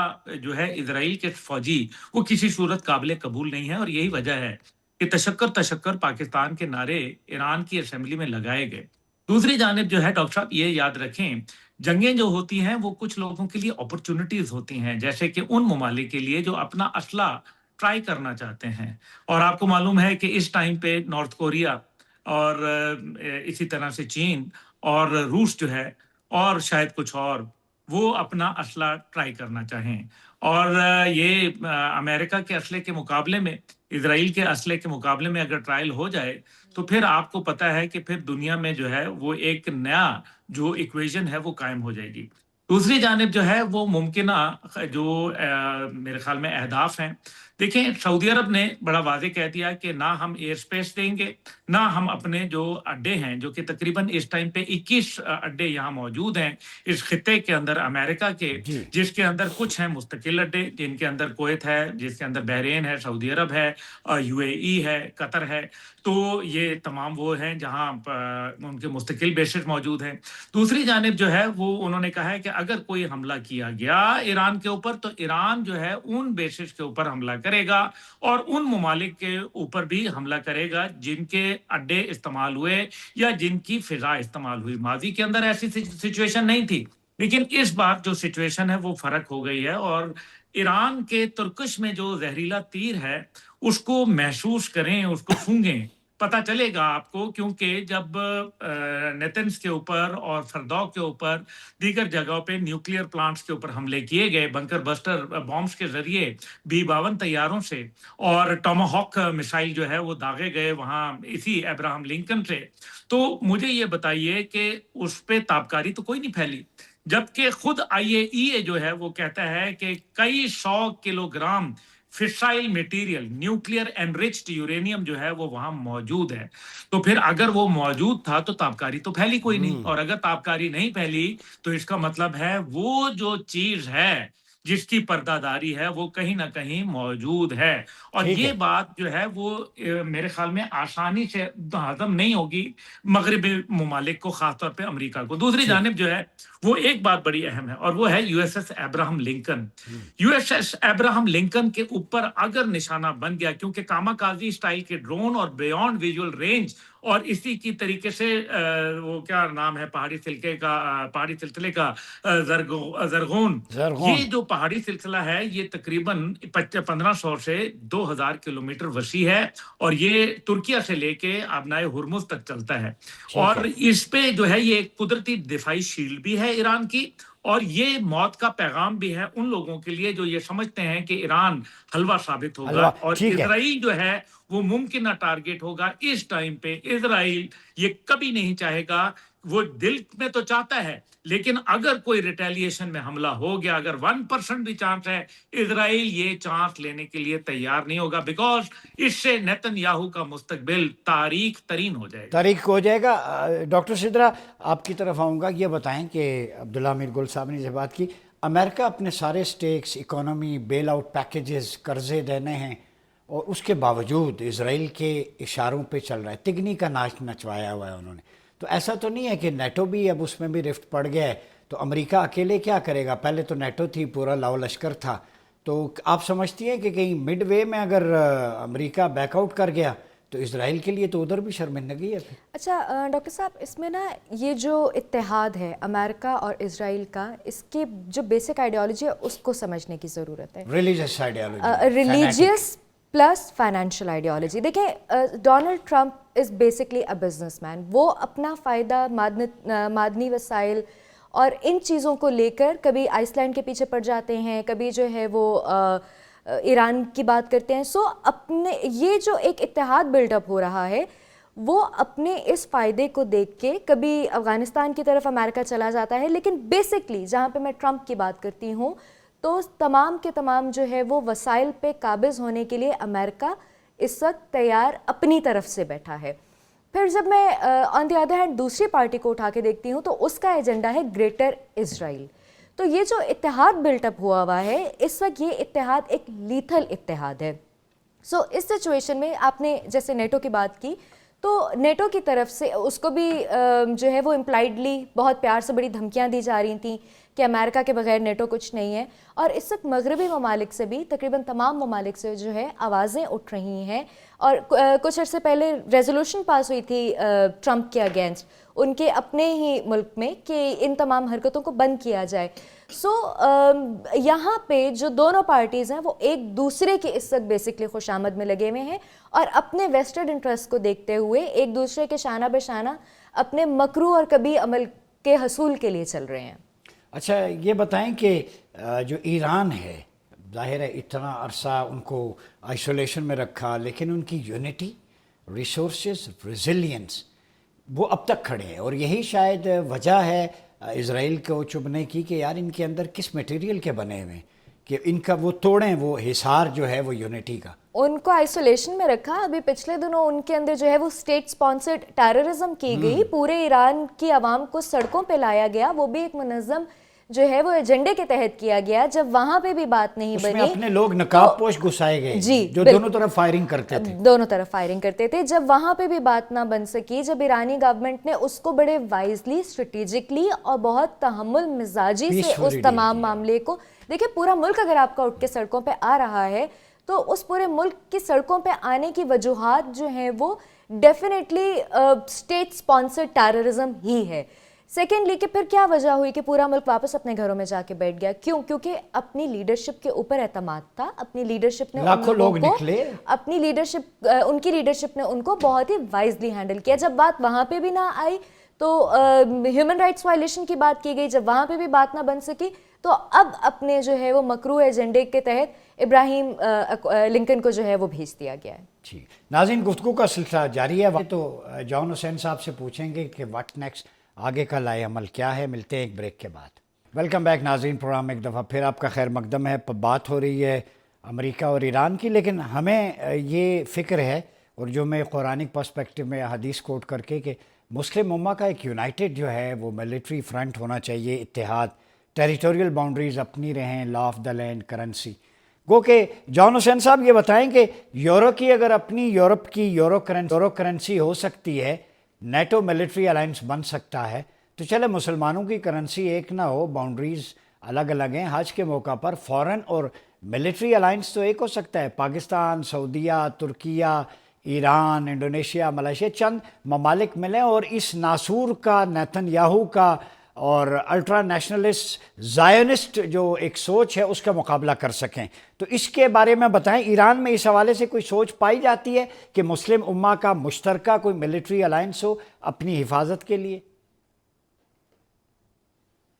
جو ہے اسرائیل کے فوجی وہ کسی صورت قابل قبول نہیں ہے. اور یہی وجہ ہے کہ تشکر پاکستان کے نعرے ایران کی اسمبلی میں لگائے گئے. دوسری جانب جو ہے ڈاکٹر صاحب یہ یاد رکھیں، جنگیں جو ہوتی ہیں وہ کچھ لوگوں کے لیے اپرچونٹیز ہوتی ہیں، جیسے کہ ان ممالک کے لیے جو اپنا اسلحہ ٹرائی کرنا چاہتے ہیں. اور آپ کو معلوم ہے کہ اس ٹائم پہ نارتھ کوریا اور اسی طرح سے چین اور روس جو ہے اور شاید کچھ اور وہ اپنا اسلحہ ٹرائی کرنا چاہیں. اور یہ امریکہ کے اسلحے کے مقابلے میں، اسرائیل کے اسلحے کے مقابلے میں اگر ٹرائل ہو جائے تو پھر آپ کو پتہ ہے کہ پھر دنیا میں جو ہے وہ ایک نیا جو ایکویژن ہے وہ قائم ہو جائے گی. دوسری جانب جو ہے وہ ممکنہ جو میرے خیال میں اہداف ہیں. دیکھیں، سعودی عرب نے بڑا واضح کہہ دیا کہ نہ ہم ایئر سپیس دیں گے، نہ ہم اپنے جو اڈے ہیں، جو کہ تقریباً اس ٹائم پہ 21 اڈے یہاں موجود ہیں اس خطے کے اندر امریکہ کے، جس کے اندر کچھ ہیں مستقل اڈے، جن کے اندر کویت ہے، جس کے اندر بحرین ہے، سعودی عرب ہے، UAE ہے، قطر ہے. تو یہ تمام وہ ہیں جہاں ان کے مستقل بیسز موجود ہیں. دوسری جانب جو ہے وہ انہوں نے کہا ہے کہ اگر کوئی حملہ کیا گیا ایران کے اوپر تو ایران جو ہے ان بیسز کے اوپر حملہ کرے گا اور ان ممالک کے اوپر بھی حملہ کرے گا جن کے اڈے استعمال ہوئے یا جن کی فضا استعمال ہوئی. ماضی کے اندر ایسی سچویشن نہیں تھی، لیکن اس بار جو سچویشن ہے وہ فرق ہو گئی ہے. اور ایران کے ترکش میں جو زہریلا تیر ہے اس کو محسوس کریں، اس کو سونگیں، پتہ چلے گا آپ کو. کیونکہ جب نیتنز کے اوپر اور فردو کے اوپر دیگر جگہوں پہ نیوکلیئر پلانٹس کے اوپر حملے کیے گئے بنکر بسٹر بامز کے ذریعے B-52 طیاروں سے، اور ٹاماہاک میسائل جو ہے وہ داغے گئے وہاں اسی ابراہم لنکن سے، تو مجھے یہ بتائیے کہ اس پہ تابکاری تو کوئی نہیں پھیلی، جبکہ خود IAEA جو ہے وہ کہتا ہے کہ کئی 100 kilogram fissile material, nuclear enriched uranium जो है वो वहां मौजूद है। तो फिर अगर वो मौजूद था तो ताबकारी तो फैली कोई नहीं, और अगर ताबकारी नहीं फैली तो इसका मतलब है वो जो चीज है जिसकी पर्दादारी है वो कहीं ना कहीं मौजूद है। और ठीक ये है। बात जो है वो मेरे ख्याल में आसानी से हजम नहीं होगी मगरबी ममालिक को, खासतौर पे अमेरिका को। दूसरी जानिब जो है वो एक बात बड़ी अहम है, और वो है USS Abraham Lincoln. USS Abraham Lincoln के ऊपर अगर निशाना बन गया, क्योंकि कामाकाजी स्टाइल के ड्रोन और बियॉन्ड विजुअल रेंज और इसी की तरीके से वो क्या नाम है पहाड़ी सिलसिले का जरगोन, जरगोन। ये जो पहाड़ी सिलसिला है ये तकरीबन 1500 से 2000 किलोमीटर वसी है, और ये तुर्किया से लेके आबनाए हुर्मुज तक चलता है। ठीक है। और इस पे जो है ये एक कुदरती दिफाई शील्ड भी है ईरान की, और ये मौत का पैगाम भी है उन लोगों के लिए जो ये समझते हैं कि ईरान हलवा साबित होगा, हलवा, और ठीक है। इजराइल जो है वो मुमकिन टारगेट होगा। इस टाइम पे इजराइल ये कभी नहीं चाहेगा, वो दिल में तो चाहता है, लेकिन अगर कोई रिटेलिएशन में हमला हो गया, अगर 1% भी चांस है, इजराइल ये चांस लेने के लिए तैयार नहीं होगा, बिकॉज इससे नेतन्याहू का मुस्तकबिल तारीख तरीन हो जाएगा। तारीख हो जाएगा। डॉक्टर सिद्रा, आपकी तरफ आऊँगा। ये बताएं कि अब्दुल्ला अमीर गुल साहब ने जब बात की, अमेरिका अपने सारे stakes, economy, bail out packages, कर्जे देने हैं, और उसके बावजूद इजराइल के इशारों पे चल रहा है। तिगनी का नाच नचवाया हुआ है उन्होंने। तो ऐसा तो नहीं है कि नेटो भी अब उसमें भी रिफ्ट पड़ गया है, तो अमेरिका अकेले क्या करेगा? पहले तो नेटो थी, पूरा लाओ लश्कर था। तो आप समझती हैं कि कहीं मिड वे में अगर अमेरिका बैकआउट कर गया तो इजराइल के लिए तो उधर भी शर्मिंदगी है फिर? अच्छा डॉक्टर साहब, इसमें ना ये जो इत्तेहाद है अमेरिका और इजराइल का, इसके जो बेसिक आइडियोलॉजी है उसको समझने की ज़रूरत है। Religious ideology, religious plus financial ideology. देखें, Donald Trump is basically a businessman. वो अपना फ़ायदा मादनी वसाइल और इन चीज़ों को लेकर कभी आइसलैंड के पीछे पड़ जाते हैं, कभी जो है वो ईरान की बात करते हैं। सो अपने ये जो एक इत्तेहाद बिल्डअप हो रहा है, वो अपने इस फ़ायदे को देख के कभी अफ़गानिस्तान की तरफ अमेरिका चला जाता है, लेकिन बेसिकली जहाँ पे मैं ट्रंप की बात करती हूँ तो तमाम के तमाम जो है वो वसाइल पे काबिज़ होने के लिए अमेरिका इस वक्त तैयार अपनी तरफ से बैठा है। फिर जब मैं ऑन द अदर हैंड दूसरी पार्टी को उठा के देखती हूँ तो उसका एजेंडा है ग्रेटर इजराइल। तो ये जो इत्तेहाद बिल्टअप हुआ है इस वक्त, ये इत्तेहाद एक लीथल इत्तेहाद है। सो इस सिचुएशन में आपने जैसे नेटो की बात की, तो नेटो की तरफ से उसको भी जो है वो इम्प्लाइडली बहुत प्यार से बड़ी धमकियां दी जा रही थी कि अमेरिका के बगैर नेटो कुछ नहीं है। और इस वक्त मगरबी ममालिक से भी, तकरीबन तमाम ममालिक से जो है आवाज़ें उठ रही हैं। और कुछ अर्से पहले रेजोल्यूशन पास हुई थी ट्रंप के अगेंस्ट उनके अपने ही मुल्क में कि इन तमाम हरकतों को बंद किया जाए। सो यहाँ पे जो दोनों पार्टीज़ हैं वो एक दूसरे के इस वक्त बेसिकली खुशामद में लगे हुए हैं और अपने वेस्टेड इंटरेस्ट को देखते हुए एक दूसरे के शाना बेशाना अपने मकरू और कभी अमल के हसूल के लिए चल रहे हैं। अच्छा, ये बताएं कि जो ईरान है, जाहिर है इतना अरसा उनको आइसोलेशन में रखा, लेकिन उनकी यूनिटी, रिसोर्सेज, रेजिलियंस वो अब तक खड़े हैं। और यही शायद वजह है इज़राइल को चुभने की कि यार इनके अंदर किस मटेरियल के बने हुए हैं कि इनका वो तोड़ें वो हिसार जो है वो यूनिटी का। उनको आइसोलेशन में रखा। अभी पिछले दिनों उनके अंदर जो है वो स्टेट स्पॉन्सर्ड टेररिज्म की गई, पूरे ईरान की आवाम को सड़कों पे लाया गया, वो भी एक मुनज़्ज़म जो है वो एजेंडे के तहत किया गया। जब वहाँ पे भी बात नहीं उसमें बनी, अपने लोग नकाब पोश घुसाए गए जी, जो दोनों तरफ फायरिंग करते थे। दोनों तरफ फायरिंग करते थे। जब वहाँ पे भी बात ना बन सकी, जब ईरानी गवर्नमेंट ने उसको बड़े वाइजली, स्ट्रेटेजिकली और बहुत तहम्मुल मिजाजी से उस तमाम मामले को, देखिए पूरा मुल्क अगर आपका उठ के सड़कों पे आ रहा है तो उस पूरे मुल्क की सड़कों पे आने की वजूहात जो हैं वो डेफिनेटली स्टेट स्पॉन्सर्ड टेररिज्म ही है। सेकेंडली कि फिर क्या वजह हुई कि पूरा मुल्क वापस अपने घरों में जाके बैठ गया? क्यों? क्योंकि अपनी लीडरशिप के ऊपर एतमाद था। अपनी लीडरशिप ने लाखों लोग निकले, अपनी लीडरशिप उनकी लीडरशिप ने उनको बहुत ही वाइजली हैंडल किया। जब बात वहाँ पे भी ना आई तो ह्यूमन राइट्स वायलेशन की बात की गई। जब वहाँ पे भी बात ना बन सकी तो अब अपने जो है वो मकरू एजेंडे के तहत इब्राहिम लिंकन को जो है वो भेज दिया गया है। ठीक, नाज़रीन, गुफ्तगू का सिलसिला जारी है। तो जॉन हुसैन साहब से पूछेंगे कि व्हाट नेक्स्ट, आगे का लाए अमल क्या है। मिलते हैं एक ब्रेक के बाद। वेलकम बैक नाज़रीन, प्रोग्राम एक दफ़ा फिर आपका खैर मकदम है। बात हो रही है امریکہ اور ایران کی، لیکن ہمیں یہ فکر ہے، اور جو میں قرآنک پرسپیکٹو میں حدیث کوٹ کر کے، کہ مسلم امہ کا ایک یونائٹڈ جو ہے وہ ملٹری فرنٹ ہونا چاہیے، اتحاد، ٹیریٹوریل باؤنڈریز اپنی رہیں، law of the land, currency. گو کہ جان حسین صاحب یہ بتائیں کہ یورو کی اگر اپنی یورپ کی یورو کرنسی ہو سکتی ہے، نیٹو ملٹری الائنس بن سکتا ہے، تو چلے مسلمانوں کی کرنسی ایک نہ ہو، باؤنڈریز الگ الگ ہیں، حج کے موقع پر فورن اور ملٹری الائنس تو ایک ہو سکتا ہے. پاکستان، سعودیہ، ترکیہ، ایران، انڈونیشیا، ملائیشیا، چند ممالک ملیں اور اس ناسور کا، نیتن یاہو کا اور الٹرا نیشنلسٹ زائونسٹ جو ایک سوچ ہے اس کا مقابلہ کر سکیں. تو اس کے بارے میں بتائیں، ایران میں اس حوالے سے کوئی سوچ پائی جاتی ہے کہ مسلم امہ کا مشترکہ کوئی ملٹری الائنس ہو اپنی حفاظت کے لیے؟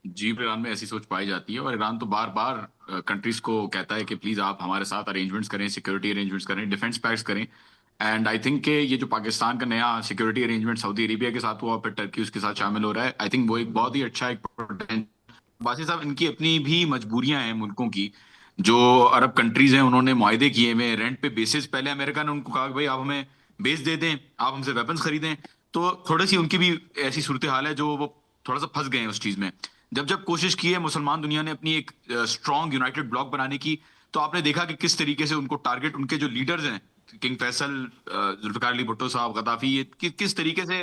جی، ایران میں ایسی سوچ پائی جاتی ہے، اور ایران تو بار بار کنٹریز کو کہتا ہے کہ پلیز آپ ہمارے ساتھ ارینجمنٹس کریں، سیکورٹی ارینجمنٹس کریں، ڈیفنس پیکٹس کریں. اینڈ آئی تھنک کہ یہ جو پاکستان کا نیا سیکورٹی ارینجمنٹ سعودی عربیہ کے ساتھ ہوا، پھر ٹرکی اس کے ساتھ شامل ہو رہا ہے، آئی تھنک وہ ایک بہت ہی اچھا ایک باسی صاحب، ان کی اپنی بھی مجبوریاں ہیں ملکوں کی. جو عرب کنٹریز ہیں انہوں نے معاہدے کیے ہوئے رینٹ پہ بیسس. پہلے امریکہ نے ان کو کہا کہ بھائی آپ ہمیں بیس دے دیں، آپ ہم سے ویپنس خریدیں. تو تھوڑی سی ان کی بھی ایسی صورتحال ہے جو وہ تھوڑا سا پھنس گئے ہیں اس چیز میں. جب کوشش کی ہے مسلمان دنیا نے اپنی ایک اسٹرانگ یونائٹڈ بلاک بنانے کی، تو آپ نے دیکھا کہ کس طریقے سے ان کو ٹارگٹ، ان کے جو لیڈرز ہیں، کنگ فیصل، ذوالفقار علی بھٹو صاحب، غدافی، یہ کس طریقے سے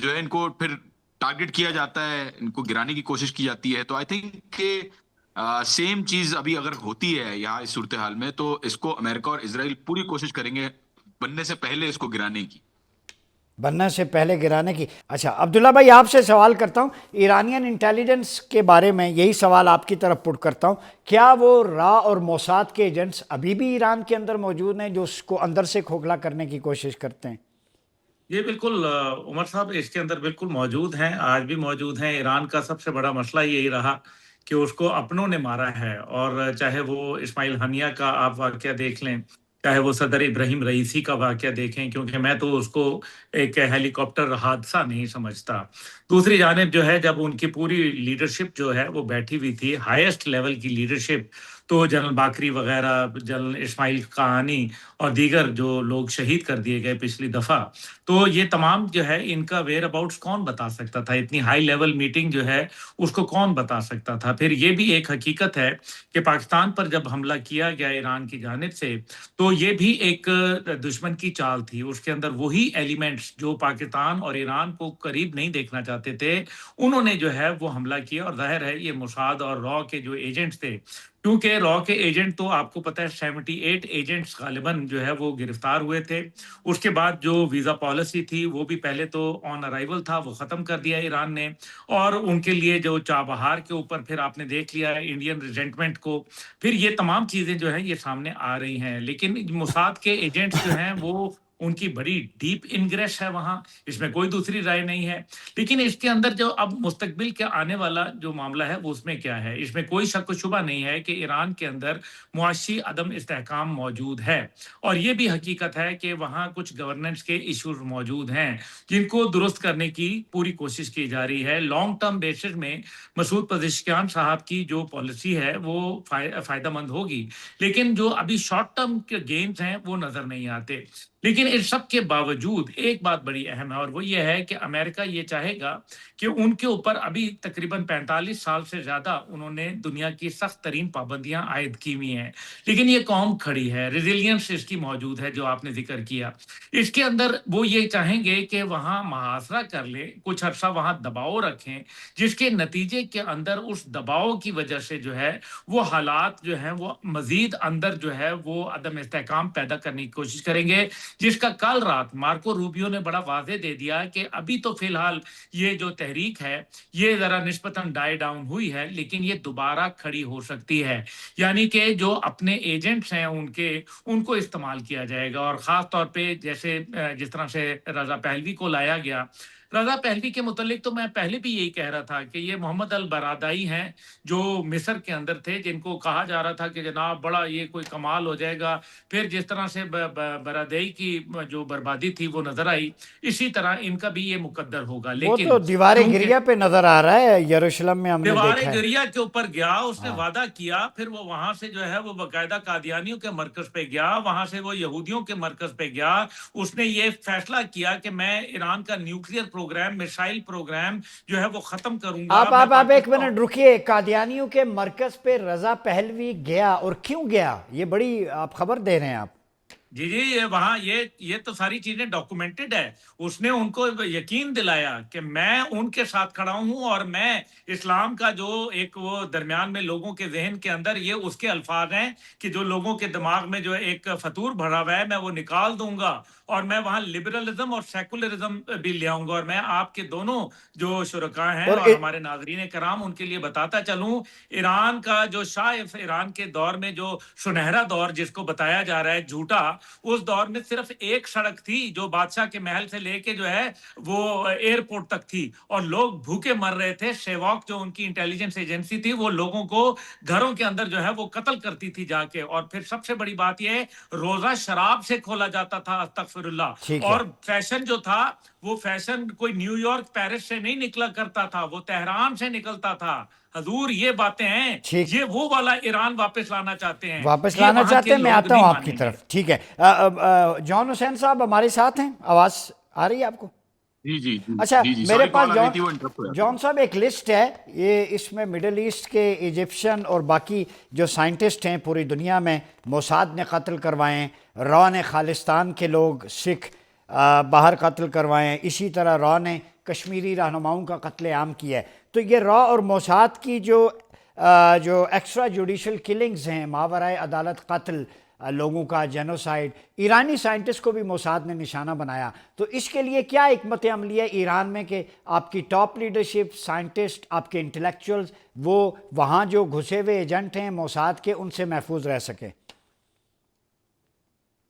جو ہے ان کو پھر ٹارگٹ کیا جاتا ہے، ان کو گرانے کی کوشش کی جاتی ہے. تو آئی تھنک کہ سیم چیز ابھی اگر ہوتی ہے یہاں اس صورتحال میں، تو اس کو امریکہ اور اسرائیل پوری کوشش کریں گے بننے سے پہلے اس کو گرانے کی. بننے سے پہلے گرانے کی. اچھا عبداللہ بھائی، آپ سے سوال کرتا ہوں، ایرانین انٹیلیجنس کے بارے میں یہی سوال آپ کی طرف پٹ کرتا ہوں. کیا وہ را اور موساد کے ایجنٹس ابھی بھی ایران کے اندر موجود ہیں جو اس کو اندر سے کھوکھلا کرنے کی کوشش کرتے ہیں؟ یہ بالکل عمر صاحب اس کے اندر بالکل موجود ہیں، آج بھی موجود ہیں. ایران کا سب سے بڑا مسئلہ یہی رہا کہ اس کو اپنوں نے مارا ہے، اور چاہے وہ اسماعیل ہنیہ کا آپ واقعہ دیکھ لیں، چاہے وہ صدر ابراہیم رئیسی کا واقعہ دیکھیں، کیونکہ میں تو اس کو ایک ہیلی کاپٹر حادثہ نہیں سمجھتا. دوسری جانب جو ہے، جب ان کی پوری لیڈرشپ جو ہے وہ بیٹھی ہوئی تھی، ہائیسٹ لیول کی لیڈرشپ، تو جنرل باکری وغیرہ، جنرل اسماعیل قہانی اور دیگر جو لوگ شہید کر دیے گئے پچھلی دفعہ، تو یہ تمام جو ہے ان کا ویئر اباؤٹس کون بتا سکتا تھا؟ اتنی ہائی لیول میٹنگ جو ہے اس کو کون بتا سکتا تھا؟ پھر یہ بھی ایک حقیقت ہے کہ پاکستان پر جب حملہ کیا گیا ایران کی جانب سے، تو یہ بھی ایک دشمن کی چال تھی. اس کے اندر وہی ایلیمنٹس جو پاکستان اور ایران کو قریب نہیں دیکھنا چاہتے تھے، انہوں نے جو ہے وہ حملہ کیا. اور ظاہر ہے یہ موساد اور را کے جو ایجنٹس تھے، کیونکہ را کے ایجنٹ تو آپ کو پتہ ہے 78 ایجنٹس غالباً جو ہے وہ گرفتار ہوئے تھے. اس کے بعد جو ویزا پالیسی تھی وہ بھی پہلے تو آن ارائیول تھا، وہ ختم کر دیا ایران نے. اور ان کے لیے جو چابہار کے اوپر پھر آپ نے دیکھ لیا انڈین ریزنٹمنٹ کو. پھر یہ تمام چیزیں جو ہیں یہ سامنے آ رہی ہیں، لیکن موساد کے ایجنٹس جو ہیں وہ ان کی بڑی ڈیپ انگریس ہے وہاں، اس میں کوئی دوسری رائے نہیں ہے. لیکن اس کے اندر جو اب مستقبل کے آنے والا جو معاملہ ہے وہ اس میں کیا ہے؟ اس میں کوئی شک و شبہ نہیں ہے کہ ایران کے اندر معاشی عدم استحکام موجود ہے، اور یہ بھی حقیقت ہے کہ وہاں کچھ گورننس کے ایشوز موجود ہیں جن کو درست کرنے کی پوری کوشش کی جا رہی ہے. لانگ ٹرم بیسس میں مسعود پزشکیان صاحب کی جو پالیسی ہے وہ فائدہ مند ہوگی، لیکن جو ابھی شارٹ ٹرم کے گینز ہیں وہ نظر نہیں آتے. لیکن اس سب کے باوجود ایک بات بڑی اہم ہے، اور وہ یہ ہے کہ امریکہ یہ چاہے گا کہ ان کے اوپر ابھی تقریباً 45 سال سے زیادہ انہوں نے دنیا کی سخت ترین پابندیاں عائد کی ہوئی ہیں، لیکن یہ قوم کھڑی ہے، ریزیلینس اس کی موجود ہے جو آپ نے ذکر کیا. اس کے اندر وہ یہ چاہیں گے کہ وہاں محاصرہ کر لیں، کچھ عرصہ وہاں دباؤ رکھیں، جس کے نتیجے کے اندر اس دباؤ کی وجہ سے جو ہے وہ حالات جو ہیں وہ مزید اندر جو ہے وہ عدم استحکام پیدا کرنے کی کوشش کریں گے، جس کا کل رات مارکو روبیو نے بڑا واضح دے دیا کہ ابھی تو فی الحال یہ جو تحریک ہے یہ ذرا نسبتاً ڈائی ڈاؤن ہوئی ہے، لیکن یہ دوبارہ کھڑی ہو سکتی ہے. یعنی کہ جو اپنے ایجنٹس ہیں ان کو استعمال کیا جائے گا، اور خاص طور پہ جیسے جس طرح سے رضا پہلوی کو لایا گیا، रजा पहलवी के मुतल्लिक तो मैं पहले भी यही कह रहा था कि ये मोहम्मद अल बरादाई हैं जो मिस्र के अंदर थे, जिनको कहा जा रहा था कि जनाब बड़ा ये कोई कमाल हो जाएगा। फिर जिस तरह से बरादाई की जो बर्बादी थी वो नजर आई, इसी तरह इनका भी ये मुकद्दर होगा। वो लेकिन तो दीवार क्योंकि गिरिया पे नजर आ रहा है यरूशलेम में, हमने दीवार देखा है। गरिया के ऊपर गया, उसने हाँ। वादा किया, फिर वो वहां से जो है वो बकायदा कादियानियों के मरकज पे गया, वहां से वो यहूदियों के मरकज पे गया। उसने ये फैसला किया कि मैं ईरान का न्यूक्लियर प्रोग्राम, मिसाइल प्रोग्राम जो है वो खत्म करूंगा। आप एक मिनट रुकिए। कादियानियों के मरकज पे रजा पहलवी गया, और क्यों गया, ये बड़ी आप खबर दे रहे हैं आप। जी जी, ये वहां ये तो सारी चीजें डॉक्यूमेंटेड है। उसने उनको यकीन दिलाया कि मैं उनके साथ खड़ा हूं, और मैं इस्लाम का जो एक वो दरमियान में लोगों के जहन के अंदर ये उसके अल्फाज हैं कि जो लोगों के दिमाग में जो एक फतूर भरा हुआ है मैं वो निकाल दूंगा, और मैं वहां लिबरलिज्म और सेकुलरिज्म भी ले आऊंगा। और मैं आपके दोनों जो शुरका हैं और हमारे नाजरीन कराम उनके लिए बताता चलूं, ईरान का जो शाह ईरान के दौर में जो सुनहरा दौर जिसको बताया जा रहा है झूठा, उस दौर में सिर्फ एक सड़क थी जो बादशाह के महल से लेके जो है वो एयरपोर्ट तक थी, और लोग भूखे मर रहे थे। शेवॉक जो उनकी इंटेलिजेंस एजेंसी थी वो लोगों को घरों के अंदर जो है वो कत्ल करती थी जाके। और फिर सबसे बड़ी बात यह, रोजा शराब से खोला जाता था, अस्तगफिरुल्लाह। ठीक है। और फैशन जो था वो फैशन कोई न्यूयॉर्क पेरिस से नहीं निकला करता था, वो तेहरान से निकलता था। हजूर ये बातें हैं, ठीक। ये वो वाला ईरान वापस लाना चाहते हैं, वापस ये लाना वहां चाहते के हैं। मैं लोग आता हूँ नहीं आपकी मानेंगे। तरफ। ठीक है। जॉन हुसैन साहब हमारे साथ हैं, आवाज आ रही है आपको? जी जी जी अच्छा, जी जी मेरे सॉरी, पास कॉल आ रही थी, वो इंटरप्ट हो जाता। जॉन साहब एक लिस्ट है, ये इसमें मिडल ईस्ट के, इजिप्शियन और बाकी जो साइंटिस्ट हैं पूरी दुनिया में, मोसाद ने कत्ल करवाएं, रॉ ने खालिस्तान के लोग सिख बाहर कत्ल करवाएं, इसी तरह रॉ ने कश्मीरी रहनुमाओं का कत्ले आम किया है। तो ये रॉ और मोसाद की जो एक्स्ट्रा जुडिशल किलिंग्स हैं, मावराए अदालत कत्ल, लोगों का जेनोसाइड, ईरानी साइंटिस्ट को भी मोसाद ने निशाना बनाया। तो इसके लिए क्या हिकमत अमली है ईरान में कि आपकी टॉप लीडरशिप, साइंटिस्ट, आपके इंटेलेक्चुअल्स, वो वहाँ जो घुसे हुए एजेंट हैं मोसाद के, उनसे महफूज रह सके?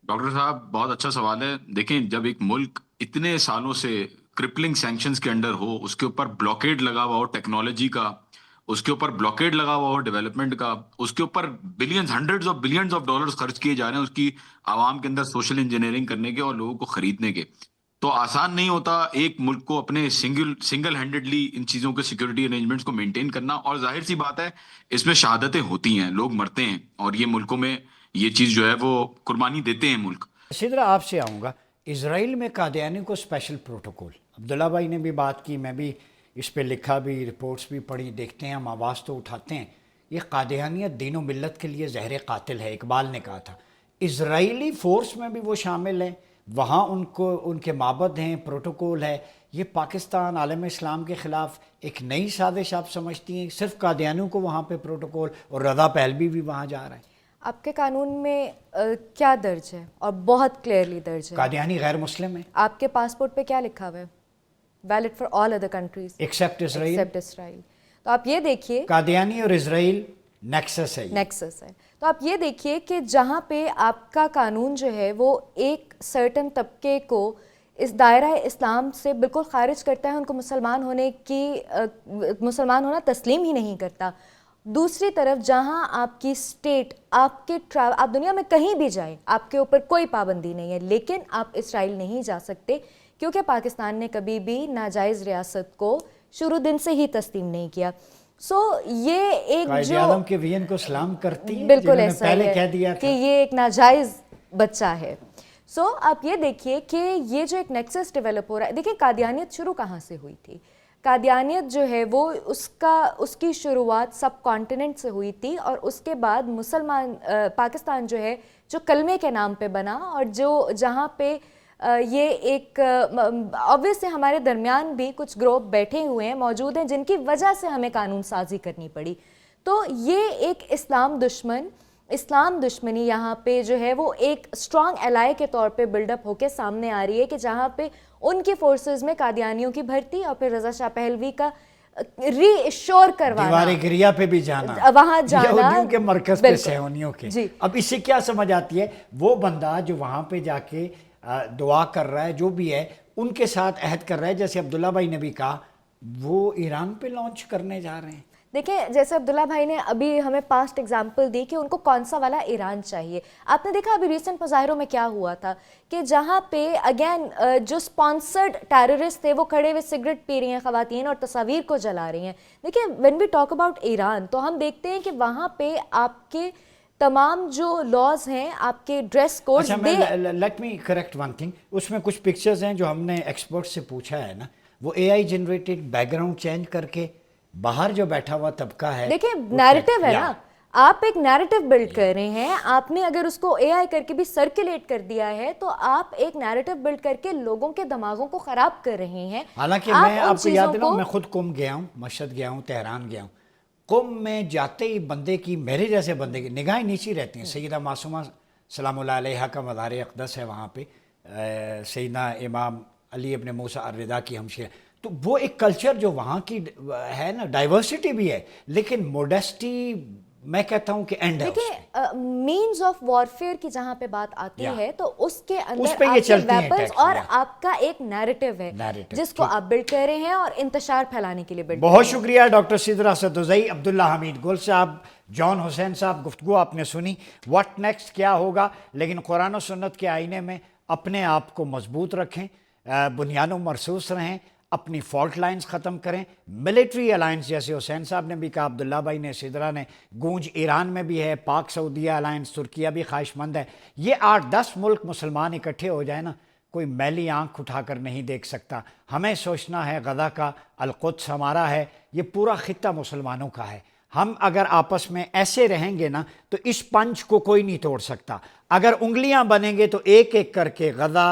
डॉक्टर साहब बहुत अच्छा सवाल है। देखें, जब एक मुल्क इतने सालों से क्रिपलिंग सैंक्शंस के अंडर हो, उसके ऊपर ब्लॉकेड लगा हुआ हो टेक्नोलॉजी का, उसके ऊपर ब्लॉकेड लगा हुआ हो डेवलपमेंट का, उसके ऊपर billions, hundreds of billions of dollars खर्च किए जा रहे हैं उसकी आवाम के अंदर सोशल इंजीनियरिंग करने के और लोगों को खरीदने के, तो आसान नहीं होता एक मुल्क को अपने सिंगल हैंडेडली इन चीज़ों के सिक्योरिटी अरेंजमेंट्स को मेंटेन करना। और जाहिर सी बात है इसमें शहादतें होती हैं, लोग मरते हैं, और ये मुल्कों में ये चीज़ जो है वो कुर्बानी देते हैं मुल्क। सिद्रा, आपसे आऊँगा। इजराइल में कादियानी को स्पेशल प्रोटोकॉल, अब्दुल्ला भाई ने भी बात की, मैं भी इस पे लिखा भी, रिपोर्ट्स भी पढ़ी, देखते हैं, हम आवाज़ तो उठाते हैं। ये कादियानियत दीन व मिल्लत के लिए जहर कातिल है, इकबाल ने कहा था। इजराइली फोर्स में भी वो शामिल हैं, वहाँ उनको उनके माबद हैं, प्रोटोकॉल है। ये पाकिस्तान, आलम इस्लाम के ख़िलाफ़ एक नई साजिश आप समझती हैं? सिर्फ कादियानियों को वहाँ पे प्रोटोकॉल, और रज़ा पहलवी भी वहाँ जा रहा है। आपके कानून में क्या दर्ज है? और बहुत क्लियरली दर्ज है, कादियानी गैर मुस्लिम है। आपके पासपोर्ट पे क्या लिखा हुआ है? Valid for all other countries except Israel. Except Israel. तो आप ये देखिए, कादियानी और इसराइल नेक्सस है। नेक्सस है। तो आप ये देखिए कि जहाँ पे आपका कानून जो है वो एक सर्टन तबके को इस दायरा इस्लाम से बिल्कुल खारिज करता है, उनको मुसलमान होना तस्लीम ही नहीं करता। दूसरी तरफ जहाँ आपकी स्टेट, आप दुनिया में कहीं भी जाए, आपके ऊपर कोई पाबंदी नहीं है, लेकिन आप इसराइल नहीं जा सकते क्योंकि पाकिस्तान ने कभी भी नाजायज़ रियासत को शुरू दिन से ही तस्लीम नहीं किया। ये एक जो आज़म के वियन को सलाम करती है, बिल्कुल ऐसा पहले है कह दिया कि ये एक नाजायज़ बच्चा है। आप ये देखिए कि ये जो एक नेक्सस डेवलप हो रहा है। देखिए, कादियानियत शुरू कहाँ से हुई थी? कादियानियत जो है वो उसकी शुरुआत सब कॉन्टिनेंट से हुई थी, और उसके बाद पाकिस्तान जो है जो कलमे के नाम पे बना, और जहाँ पे ये एक ऑब्वियसली हमारे दरमियान भी कुछ ग्रुप बैठे हुए हैं, मौजूद हैं, जिनकी वजह से हमें कानून साजी करनी पड़ी। तो ये एक इस्लाम दुश्मनी यहाँ पे जो है वो एक स्ट्रॉन्ग एलाई के तौर पे बिल्डअप होके सामने आ रही है, कि जहाँ पे उनकी फोर्सेस में कादियानियों की भर्ती और फिर रज़ा शाह पहलवी का रीश्योर करवाना, दीवार गिरिया पे भी जाना, वहाँ जाना, यहूदियों के मरकज पे, सहूनियों के। जी। अब इससे क्या समझ आती है? वो बंदा जो वहाँ पे जाके दुआ कर रहा है, जो भी है उनके साथ अहद कर रहा है, जैसे अब्दुल्ला भाई ने भी कहा वो ईरान पे लॉन्च करने जा रहे हैं। देखिए, जैसे अब्दुल्ला भाई ने अभी हमें पास्ट एग्जाम्पल दी कि उनको कौन सा वाला ईरान चाहिए। आपने देखा अभी रिसेंट मुजाहिरों में क्या हुआ था कि जहाँ पे अगेन जो स्पॉन्सर्ड टेररिस्ट थे वो खड़े हुए सिगरेट पी रही हैं ख़वातीन और तस्वीर को जला रही हैं। देखिए, when we talk about Iran तो हम देखते हैं कि वहाँ पे आपके तमाम जो लॉज हैं, आपके ड्रेस कोड, अच्छा, मैं let me correct one thing, उसमें कुछ पिक्चर्स हैं जो हमने एक्सपर्ट से पूछा है ना, वो AI जनरेटेड बैकग्राउंड चेंज करके बाहर जो बैठा हुआ तबका है, देखिए नैरेटिव है ना, आप एक नैरेटिव बिल्ड कर रहे हैं। आपने अगर उसको AI करके भी सर्कुलेट कर दिया है तो आप एक नैरेटिव बिल्ड करके लोगों के दिमागों को खराब कर रहे हैं। हालांकि मैं आपको याद दिलाऊं, मैं खुद कुम गया हूँ, मशहद गया हूँ, तेहरान गया हूँ। कुम में जाते ही बंदे की, मेरे जैसे बंदे की निगाहें नीची रहती हैं। सैयदा मासूमा सलामुल्लाह अलैहा का मज़ार अक़दस है वहाँ पे, सैयदना इमाम अली इब्न मूसा अर्रिदा की हमशे। तो वो एक कल्चर जो वहाँ की है ना, डाइवर्सिटी भी है, लेकिन मोडेस्टी मैं कहता हूँ कि एंड है। देखिए, मीन्स ऑफ वॉरफेयर की जहाँ पे बात आती है तो उसके अंदर पे ये आपके चलती हैं वेपन्स टैक्स, और आपका एक नैरेटिव है जिसको आप बिल्ड कर रहे हैं और इंतशार फैलाने के लिए बिल्ड। बहुत शुक्रिया डॉक्टर सिद्रा सदुज़ई, अब्दुल्ला हमीद गुल साहब, जॉन हुसैन साहब, गुफ्तगू आपने सुनी। व्हाट नेक्स्ट क्या होगा, लेकिन कुरान और सुन्नत के आईने में अपने आप को मजबूत रखें, बुनियादों मरसूस रहें, अपनी फॉल्ट लाइंस ख़त्म करें। मिलिट्री अलायंस जैसे हुसैन साहब ने भी कहा, अब्दुल्ला भाई ने, सिदरा ने, गूंज ईरान में भी है, पाक सऊदिया अलायंस, तुर्किया भी ख्वाहिशमंद है। ये 8-10 मुल्क मुसलमान इकट्ठे हो जाए ना, कोई मैली आंख उठाकर नहीं देख सकता। हमें सोचना है गज़ा का अल-कुद्स हमारा है, ये पूरा खित्ता मुसलमानों का है। हम अगर आपस में ऐसे रहेंगे ना तो इस पंच को कोई नहीं तोड़ सकता। अगर उंगलियां बनेंगे तो एक एक करके गज़ा,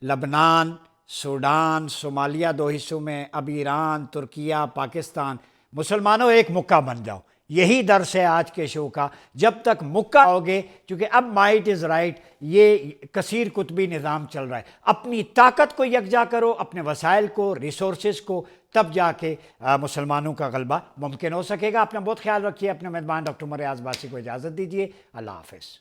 लबनान, सूडान, सोमालिया 2 हिस्सों में, अब ईरान, तुर्किया, पाकिस्तान, मुसलमानों एक मुक्का बन जाओ। यही दर्स है आज के शो का। जब तक मुक्का होगे, क्योंकि अब माइट इज़ राइट, ये कसीर कुतबी निज़ाम चल रहा है। अपनी ताकत को यकजा करो, अपने वसाइल को, रिसोर्सेज को, तब जाके मुसलमानों का गलबा मुमकिन हो सकेगा। अपना बहुत ख्याल रखिए। अपने मेहमान डॉक्टर उमर रियाज बासी को इजाज़त दीजिए। अल्लाह हाफ़िज़।